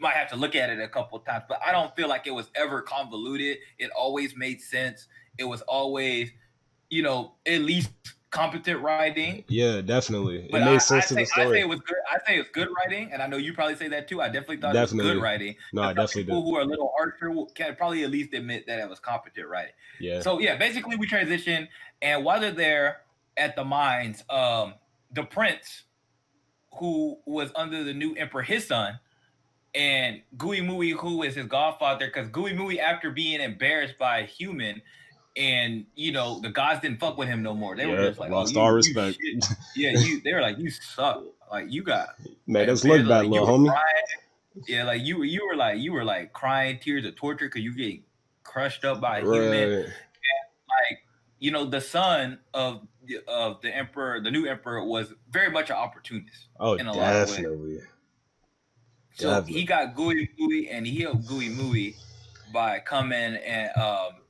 might have to look at it a couple of times, but I don't feel like it was ever convoluted. It always made sense. It was always, at least competent writing. Yeah, definitely. It But made I, sense I to say the I say story. it was good. I say it's good writing, and I know you probably say that too. I definitely thought it was good Definitely. writing. No, But I some definitely people did. who are a little harsher can probably at least admit that it was competent writing. Yeah. So yeah, basically we transition, and while they're there at the mines, the prince who was under the new emperor, his son, and Gooey Mooey, who is his godfather, because Gooey Mooey, after being embarrassed by a human, and the gods didn't fuck with him no more. They were Yeah. just like, "Oh, Lost all you respect. shit." Yeah, you. They were like, "You suck. Like you got Made us look embarrassed. bad, Like you little were homie. crying. Yeah, like you were like crying tears of torture because you get crushed up by a human. Right. Like the son of the emperor, the new emperor, was very much an opportunist Oh, in a lot of ways. definitely. So he Definitely. got Gooey Mooey, and he helped Gooey Mooey by coming and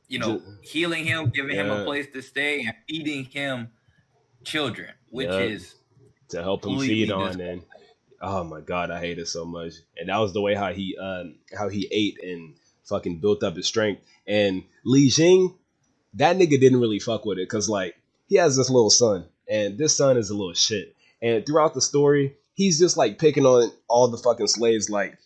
Just, healing him, giving him a yeah. place to stay, and feeding him children, which Yeah. is To help him feed completely on, and disgusting. oh my god, I hate it so much. And that was the way how he ate and fucking built up his strength. And Li Jing, that nigga didn't really fuck with it because like he has this little son, and this son is a little shit. And throughout the story, he's just like picking on all the fucking slaves, like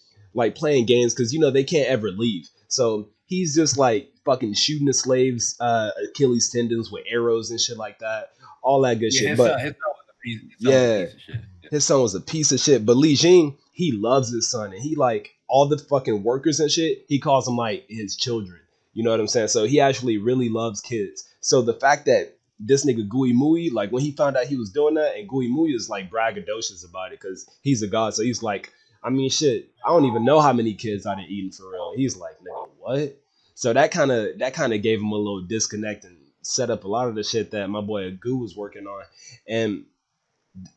playing games because they can't ever leave. So he's just like fucking shooting the slaves Achilles tendons with arrows and shit like that, all that good Yeah, shit. his son, But his son was a piece. His son was a yeah, piece of shit. Yeah. his son was a piece of shit. But Li Jing, he loves his son, and he like all the fucking workers and shit. He calls them like his children. You know what I'm saying? So he actually really loves kids. So the fact that this nigga Gooey Mooey, like when he found out he was doing that, and Gooey Mooey is like braggadocious about it because he's a god. So he's like, I mean, shit, I don't even know how many kids I done eaten for real. He's like, nigga, what? So that kind of gave him a little disconnect and set up a lot of the shit that my boy Goo was working on. And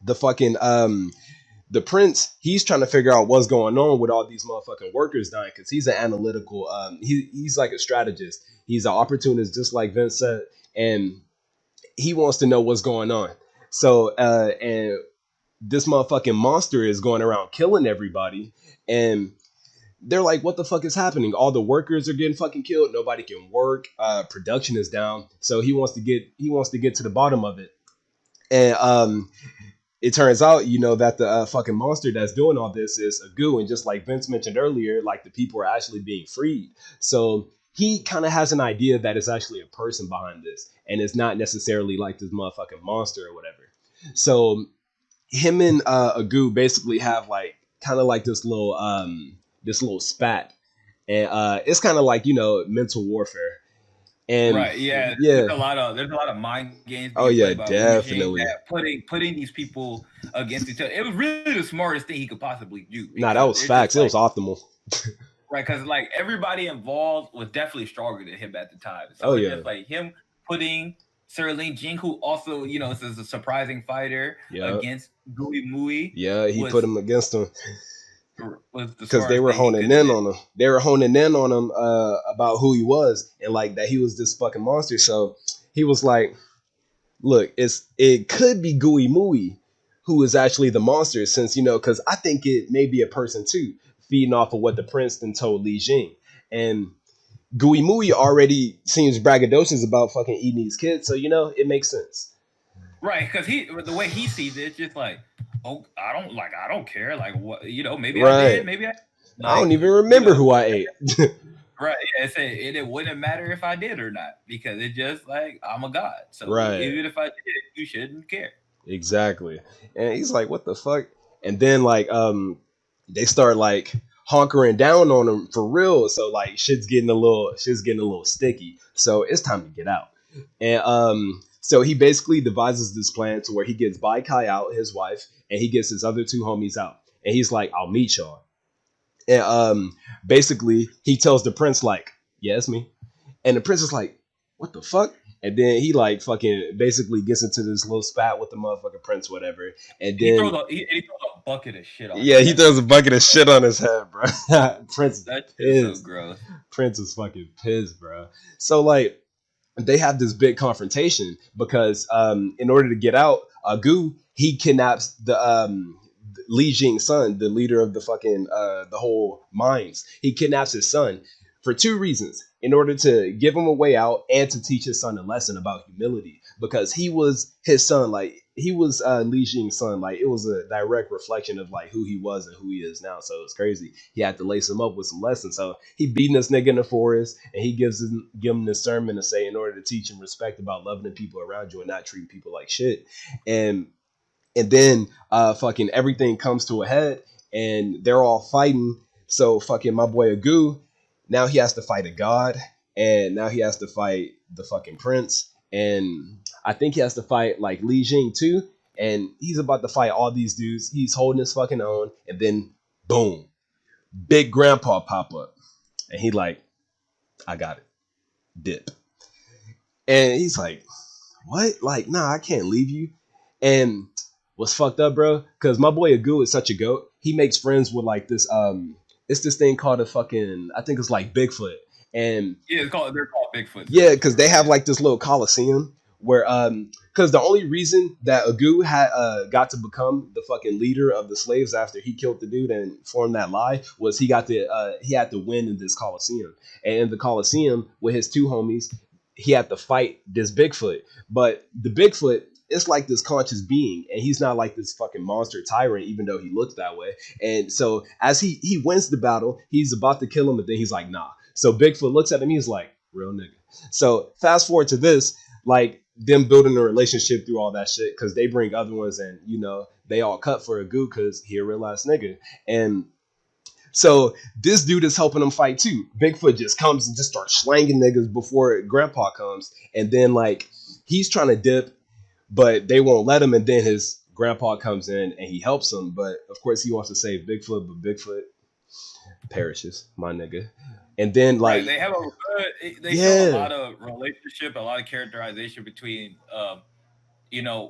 the fucking the prince, he's trying to figure out what's going on with all these motherfucking workers dying because he's an analytical he's like a strategist. He's an opportunist, just like Vince said, and he wants to know what's going on. So and this motherfucking monster is going around killing everybody, and they're like, what the fuck is happening? All the workers are getting fucking killed, nobody can work, production is down. So he wants to get to the bottom of it. And it turns out, that the fucking monster that's doing all this is a goo, and just like Vince mentioned earlier, like the people are actually being freed. So he kind of has an idea that it's actually a person behind this, and it's not necessarily like this motherfucking monster or whatever. So him and a goo basically have like kind of like this little spat, and it's kind of like mental warfare, and Right. Yeah. yeah, There's a lot of mind games oh being yeah, played by Wu Jing definitely. that putting these people against each other. It was really the smartest thing he could possibly do Nah, that because was it's just facts. It was like optimal. right because like everybody involved was definitely stronger than him at the time. Oh So it's yeah, just like him putting Sirling Jing, who also is a surprising fighter yeah. against Gooey Mooey, Yeah, he put was him against him was the because they smartest were thing he honing could have in did. on him. They were honing in on him about who he was, and like that he was this fucking monster. So he was like, "Look, it could be Gooey Mooey who is actually the monster, since because I think it may be a person too, feeding off of what the prince then told Li Jing, and Gooey Mooey already seems braggadocious about fucking eating these kids, so it makes sense." right, because the way he sees it, it's just like, oh, I don't care. Like, what, maybe I did, Right. maybe I, I don't like, even remember who I ate. right. Yeah, it wouldn't matter if I did or not because it's just like I'm a god. So Right. even if I did it, you shouldn't care. Exactly. And he's like, what the fuck? And then like they start like honkering down on him for real. So like shit's getting a little sticky. So it's time to get out. And so he basically devises this plan to where he gets Bai Kai out, his wife, and he gets his other two homies out. And he's like, I'll meet y'all. And basically he tells the prince like, yeah, it's me. And the prince is like, what the fuck? And then he like fucking basically gets into this little spat with the motherfucking prince, whatever. And then He throws a bucket of shit on yeah, his he head. throws a bucket of shit on his head, bro. Prince is That's just so pissed. gross. Prince is fucking pissed, bro. So like they have this big confrontation because in order to get out, Gu he kidnaps the Li Jing's son, the leader of the fucking the whole mines. He kidnaps his son for two reasons: in order to give him a way out and to teach his son a lesson about humility, because he was his son, like he was Li Jing's son, like it was a direct reflection of like who he was and who he is now. So it's crazy. He had to lace him up with some lessons. So he beating this nigga in the forest, and he give him this sermon to say in order to teach him respect about loving the people around you and not treating people like shit. And then fucking everything comes to a head, and they're all fighting. So fucking my boy Agu, now he has to fight a god, and now he has to fight the fucking prince, and I think he has to fight like Li Jing too, and he's about to fight all these dudes. He's holding his fucking own, and then boom, big grandpa pop up, and he like, I got it, dip, and he's like, what? Like, nah, I can't leave you. And what's fucked up, bro? Because my boy Agu is such a goat. He makes friends with like this it's this thing called a fucking, I think it's like Bigfoot. And Yeah, they're called Bigfoot. yeah, because they have like this little coliseum where because the only reason that Agu had got to become the fucking leader of the slaves after he killed the dude and formed that lie was he had to win in this coliseum. And in the coliseum with his two homies, he had to fight this Bigfoot. But the Bigfoot, it's like this conscious being, and he's not like this fucking monster tyrant, even though he looks that way. And so as he wins the battle, he's about to kill him, but then he's like, nah. So Bigfoot looks at him, he's like, real nigga. So fast forward to this, like them building a relationship through all that shit, because they bring other ones, and they all cut for Agu because he a real ass nigga. And so this dude is helping him fight too. Bigfoot just comes and just starts slanging niggas before Grandpa comes, and then like he's trying to dip, but they won't let him. And then his grandpa comes in and he helps him, but of course he wants to save Bigfoot, but Bigfoot perishes, my nigga. And then like Right, they have they show a yeah, lot of relationship, a lot of characterization between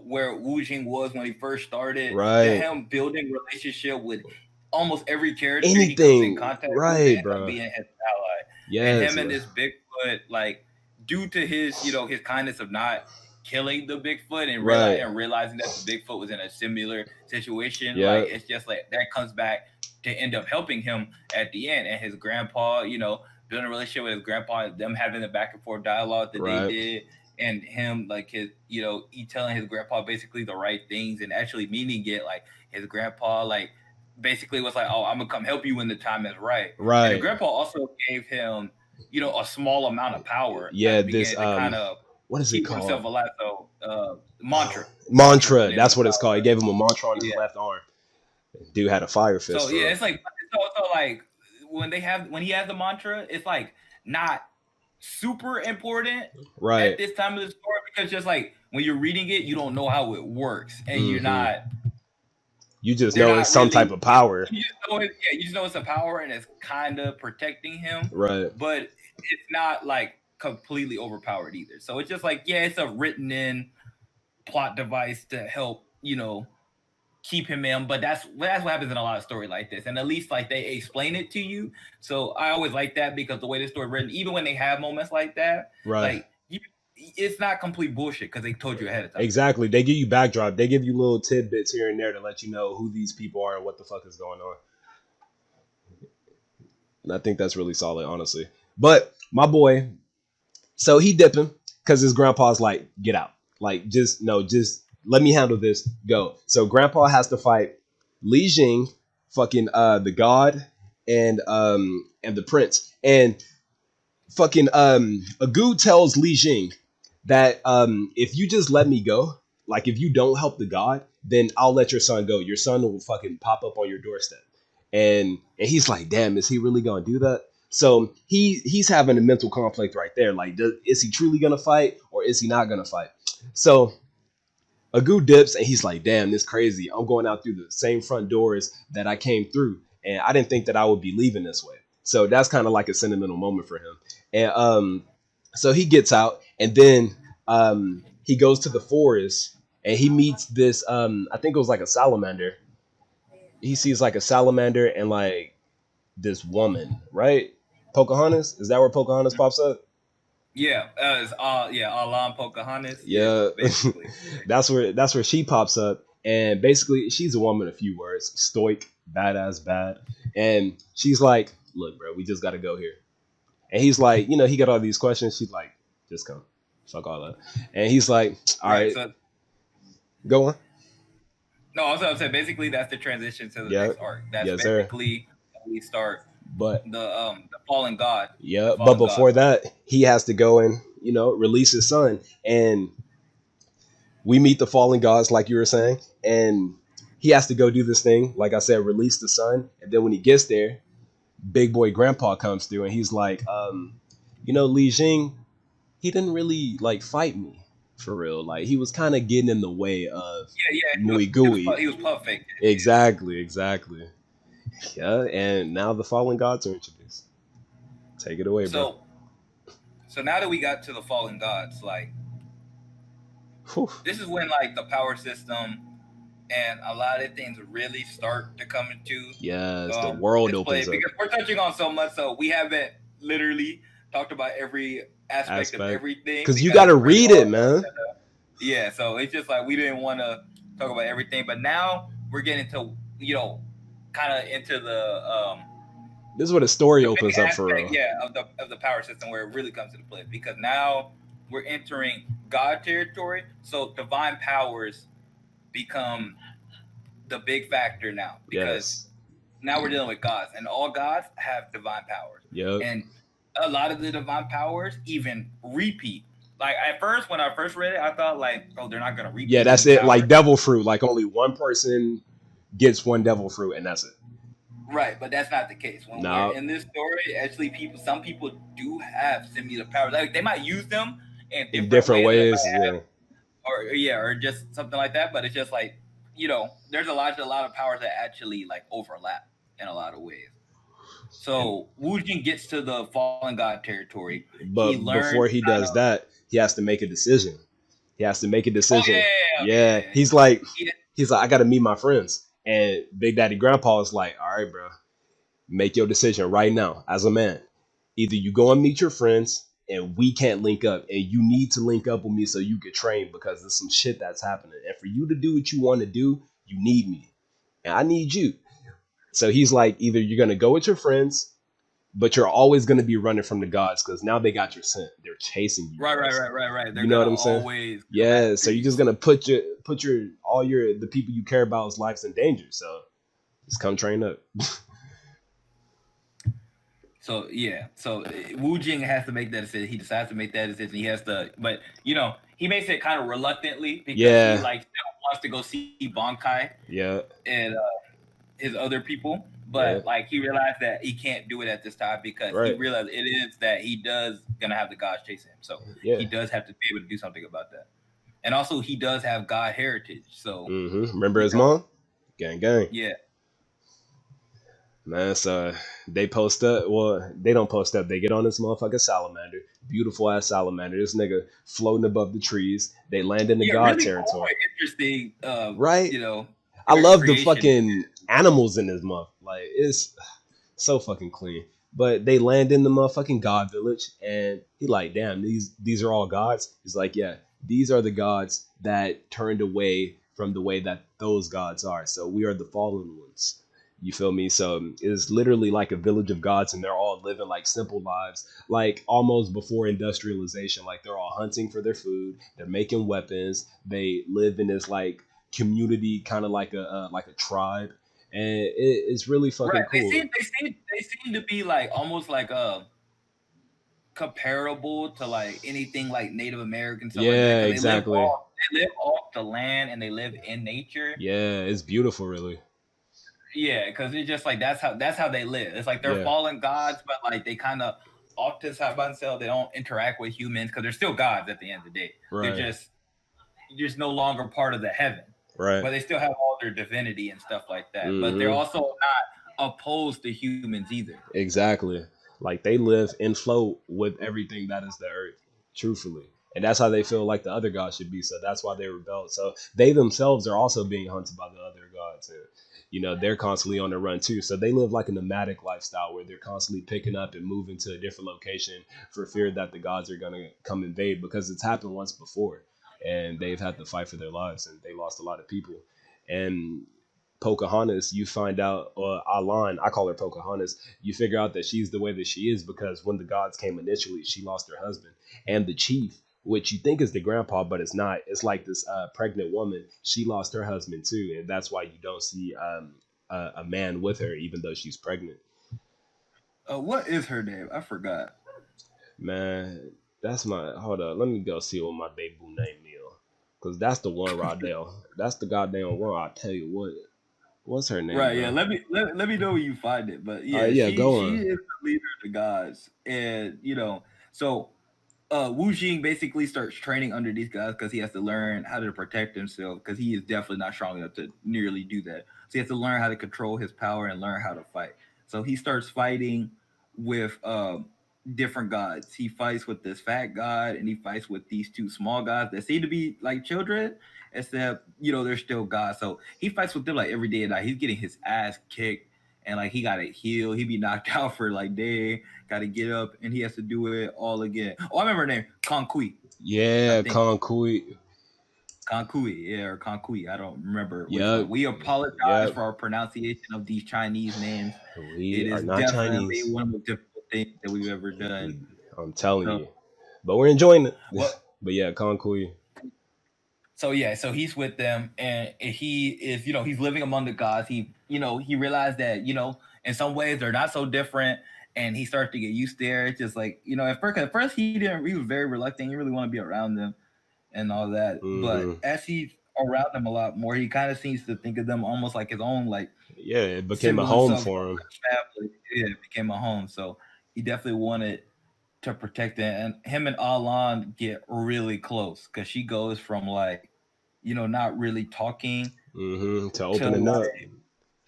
where Wu Jing was when he first started, to right, him building relationship with almost every character he comes in anything, contact with to right, end up bro. being his ally. And Yes, him and this Bigfoot, like, due to his kindness of not killing the Bigfoot and right, realizing that the Bigfoot was in a similar situation, like yeah, it's just like that comes back to end up helping him at the end. And his grandpa, building a relationship with his grandpa, them having the back and forth dialogue that they right, did, and him like he telling his grandpa basically the right things and actually meaning it. Like his grandpa like basically was like, "Oh, I'm gonna come help you when the time is right." And the right. grandpa also gave him a small amount of power at Yeah, the this beginning to kind of what is it keep called? himself alive. So mantra Mantra. put in That's his what it's called. He power. gave him a mantra on his Yeah. left arm. Dude had a fire So fist yeah, for him. it's like like when he has the mantra, it's like not super important at Right. this time of the story because just like when you're reading it, you don't know how it works, and Hmm. You just they're know it's not some type really. of power. You just know you just know it's a power and it's kind of protecting him, Right. but it's not like completely overpowered either. So it's just like it's a written in plot device to help keep him in, but that's what happens in a lot of stories like this, and at least like they explain it to you. So I always like that because the way the story written, even when they have moments like that, Right. like it's not complete bullshit because they told you ahead of time. Exactly. They give you backdrop. They give you little tidbits here and there to let you know who these people are and what the fuck is going on. And I think that's really solid, honestly. But my boy, so he dipping because his grandpa's like, get out. Like, just no, just let me handle this. Go. So Grandpa has to fight Li Jing, fucking the god, and the prince. And fucking Agu tells Li Jing that if you just let me go, like if you don't help the god, then I'll let your son go. Your son will fucking pop up on your doorstep. And he's like, damn, is he really gonna do that? So he's having a mental conflict right there. Like, is he truly gonna fight or is he not gonna fight? So Agu dips and he's like, damn, this crazy. I'm going out through the same front doors that I came through. And I didn't think that I would be leaving this way. So that's kind of like a sentimental moment for him. And so he gets out and then he goes to the forest and he meets this I think it was like a salamander. He sees like a salamander and like this woman, right? Pocahontas? Is that where Pocahontas pops up? Yeah, it's Alam Pocahontas. Yeah, Yeah, basically. that's where she pops up, and basically she's a woman of few words, stoic, badass, bad, and she's like, "Look, bro, we just got to go here." And he's like, he got all these questions. She's like, "Just come, fuck all that," and he's like, "All Right. right, So go on." no, I was gonna say basically that's the transition to the Yeah, next arc. That's yes, sir. basically we start But the fallen god, the yeah, but fallen before gods. that, he has to go and release his son, and we meet the fallen gods, like you were saying, and he has to go do this thing. Like I said, release the son, and then when he gets there, big boy grandpa comes through, and he's like, Li Jing, he didn't really like fight me for real. Like he was kind of getting in the way of Yeah, yeah, Mui Gui. he was perfect. Exactly, exactly. Yeah, and now the fallen gods are introduced. Take it away, bro. So now that we got to the fallen gods, like Whew. this is when like the power system and a lot of things really start to come into Yes, the world display opens up. because we're touching on so much, so we haven't literally talked about every aspect of Aspect. everything Because you got to we're read it, man. Yeah, so it's just like we didn't want to talk about everything, but now we're getting to kind of into This is where the story the big opens up for aspect, real. yeah, of the power system where it really comes into play because now we're entering God territory, so divine powers become the big factor now because Yes. now we're dealing with gods, and all gods have divine powers, Yep. and a lot of the divine powers even repeat. Like at first, when I first read it, I thought like, oh, they're not gonna repeat. Yeah, that's these it. Like powers. devil fruit. Like only one person gets one devil fruit, and that's it. Right, but that's not the case. When No. we're in this story, actually, some people do have similar powers. Like they might use them In different ways. Yeah. or just something like that. But it's just like there's a lot of powers that actually like overlap in a lot of ways. So Wu Jin gets to the fallen god territory. But before he does that, he has to make a decision. He has to make a decision. Yeah. He's like, I got to meet my friends. And Big Daddy Grandpa is like, all right, bro, make your decision right now as a man. Either you go and meet your friends and we can't link up, and you need to link up with me so you can train because there's some shit that's happening. And for you to do what you want to do, you need me. And I need you. So he's like, either you're going to go with your friends, but you're always going to be running from the gods because now they got your scent. They're chasing you. Right. They're you know what I'm saying? Yeah. So you're just going to put the people you care about's lives in danger. So just come train up. So Wu Jing has to make that decision. He decides to make that decision. He has to, but he makes it kind of reluctantly because he like still wants to go see Bonkai. Yeah. And his other people, but like he realized that he can't do it at this time because he realized it is that he does gonna have the gods chasing him. So he does have to be able to do something about that. And also he does have god heritage. So remember his mom? Gang. Yeah. Man, so they post up. Well, they don't post up. They get on this motherfucking salamander. Beautiful ass salamander. This nigga floating above the trees. They land in the god really territory. Cool, interesting. Right? I love the fucking animals in this month. Like, it's so fucking clean. But they land in the motherfucking god village, and he like, damn, these are all gods. He's like, yeah, these are the gods that turned away from the way that those gods are. So we are the fallen ones. You feel me? So it's literally like a village of gods, and they're all living like simple lives, like almost before industrialization. Like they're all hunting for their food, they're making weapons, they live in this like community, kind of like a tribe, and it's really Right. fucking They cool. seem they seem they seem to be like almost like comparable to like anything like Native American stuff like that Yeah, because exactly. they live off the land and they live in nature. Yeah, it's beautiful, really. Yeah, because it's just like that's how they live. It's like they're Yeah, fallen gods, but like they kind of off to the side by themselves. They don't interact with humans because they're still gods at the end of the day. They're right, just no longer part of the heaven, right. but they still have all their divinity and stuff like that. But they're Hmm. also not opposed to humans either. Exactly. Like they live and float with everything that is the earth, truthfully. And that's how they feel like the other gods should be. So that's why they rebelled. So they themselves are also being hunted by the other gods. And, they're constantly on the run too. So they live like a nomadic lifestyle where they're constantly picking up and moving to a different location for fear that the gods are going to come invade, because it's happened once before and they've had to fight for their lives and they lost a lot of people. And Pocahontas, you find out, or Alan, I call her Pocahontas, you figure out that she's the way that she is because when the gods came initially, she lost her husband. And the chief, which you think is the grandpa, but it's not. It's like this pregnant woman. She lost her husband too. And that's why you don't see a man with her, even though she's pregnant. What is her name? I forgot. Man, that's my, hold up. Let me go see what my baby boo name is. Because that's the one, Rodell. That's the goddamn one. I'll tell you what. What's her name, Right, yeah. bro? Let me know where you find it. But All right, yeah, yeah, go she on. is the leader of the gods, and so Wu Jing basically starts training under these guys because he has to learn how to protect himself because he is definitely not strong enough to nearly do that. So he has to learn how to control his power and learn how to fight. So he starts fighting with different gods. He fights with this fat god and he fights with these two small gods that seem to be like children, except they're still gods. So he fights with them like every day and night. He's getting his ass kicked and like he got to heal. He be knocked out for like days, got to get up, and he has to do it all again. Oh, I remember her name, Konkui, I Yeah, think. concrete. Konkui, yeah, or Konkui. I don't remember which one. Yep. We apologize Yep. for our pronunciation of these Chinese names. It We are is not definitely Chinese. one of the difficult things that we've ever done. We, I'm telling So, you. But we're enjoying it. well, But yeah, concrete. so yeah, so he's with them, and he is, he's living among the gods. He realized that, in some ways they're not so different, and he starts to get used there. It's just like, at first he was very reluctant. He really want to be around them and all that. But Hmm. as he's around them a lot more, he kind of seems to think of them almost like his own like Yeah, it became a semblance home of for him. family. Yeah, it became a home. So he definitely wanted to protect it. And him and Alan get really close because she goes from like, not really talking To to opening like up.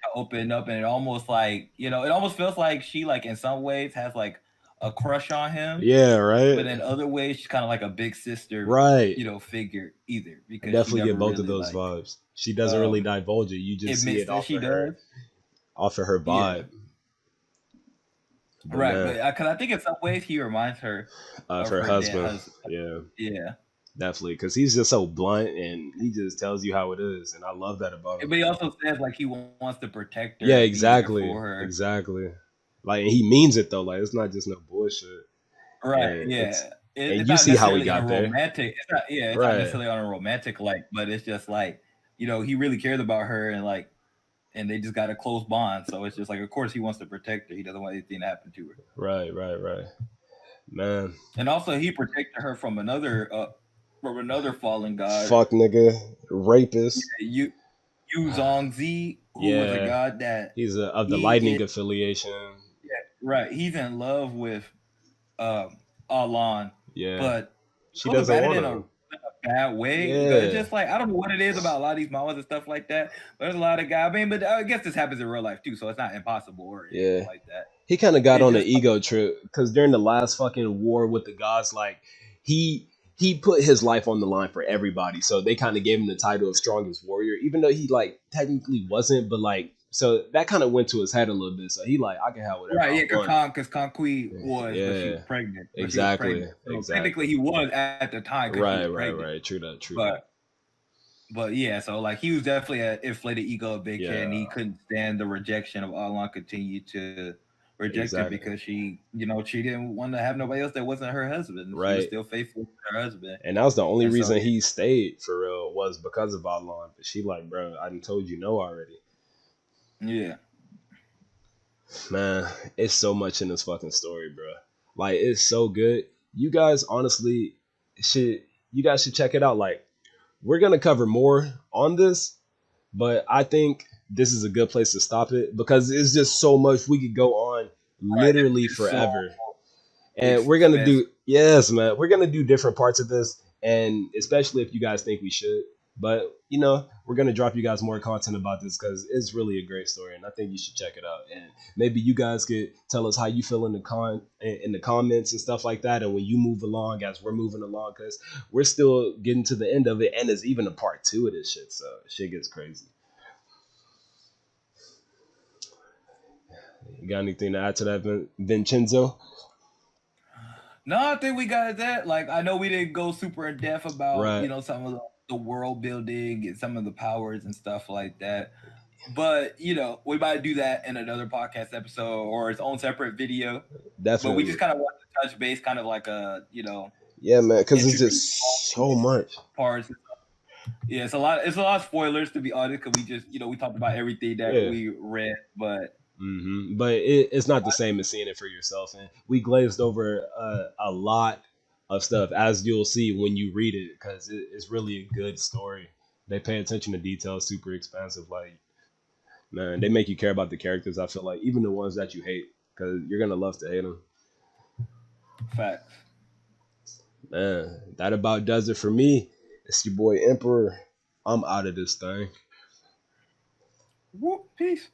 to open up, and it almost like, it almost feels like she like in some ways has like a crush on him, Yeah, but right? in other ways she's kind of like a big sister, Right. figure either I because she definitely get never both of really those like vibes. She doesn't really um divulge it. You just see admits it that she does. off of her Yeah, vibe. But right. But man, because I think in some ways he reminds her of of her her dead husband. husband. Yeah. Yeah, Definitely, because he's just so blunt and he just tells you how it is, and I love that about him. but he also says like he wants to protect her Yeah, and be there exactly, for her. exactly. Like, and he means it though. Like, it's not just no bullshit, Right. and Yeah. and It's you not see how he necessarily in a got there, romantic. It's not. Yeah. It's not right? necessarily on a romantic like, but it's just like, he really cares about her and like, and they just got a close bond. So it's just like, of course, he wants to protect her. He doesn't want anything to happen to her. Right, right, right. Man, And also, he protected her from another fallen god, fuck nigga, rapist. Yu Yu Zongzi, who was a Yeah, god that he's of the he is lightning affiliation. right. He's in love with um Alan, Yeah, but he she goes doesn't about it want in a him. bad way because it's Yeah, just like I don't know what it is about a lot of these mamas and stuff like that. But there's a lot of guys. I mean, but I guess this happens in real life too, so it's not impossible or anything yeah. like that. He kind of got It's on an just like ego trip because during the last fucking war with the gods, like he put his life on the line for everybody. So they kind of gave him the title of strongest warrior, even though he like technically wasn't. But like, so that kind of went to his head a little bit. So he like, I can have whatever right, I yeah, want. because Conquet was, but she was Yeah, pregnant. But she was exactly, pregnant, so technically exactly. he was at the time because she Right, was right, pregnant. right. True that, true that. But But yeah, so like he was definitely an inflated ego, a big kid, and Yeah, he couldn't stand the rejection of Allah, continued to reject her exactly. because she, she didn't want to have nobody else that wasn't her husband. She was Right. still faithful to her husband, And that was the only and so reason he stayed for real was because of Allah. But she like, bro, I done told you no already. yeah, Man, it's so much in this fucking story, bro. Like it's so good. You guys honestly should you guys should check it out. Like we're gonna cover more on this, but I think this is a good place to stop it because it's just so much we could go on right. literally It's so forever. And we're gonna expensive. do yes, man. We're gonna do different parts of this, and especially if you guys think we should. But we're gonna drop you guys more content about this because it's really a great story, and I think you should check it out. And maybe you guys could tell us how you feel in the comments and stuff like that. And when you move along, as we're moving along, because we're still getting to the end of it, and there's even a part two of this shit, so shit gets crazy. You got anything to add to that, Vincenzo? No, I think we got that. Like, I know we didn't go super in depth about Right. some of the world building and some of the powers and stuff like that. But we might do that in another podcast episode or its own separate video. But we just Definitely. kind of want to touch base, kind of like Yeah, man, because it's introduce all just so these much. parts. Yeah, it's a lot. It's a lot of spoilers to be honest, because we just we talked about everything that Yeah. we read, but But it's not the same as seeing it for yourself. And we glazed over a lot of stuff, as you'll see when you read it, because it's really a good story. They pay attention to details, super expansive. Like, man, they make you care about the characters. I feel like even the ones that you hate, because you're gonna love to hate them. facts. Man, that about does it for me. It's your boy Emperor. I'm out of this thing. Whoop, peace.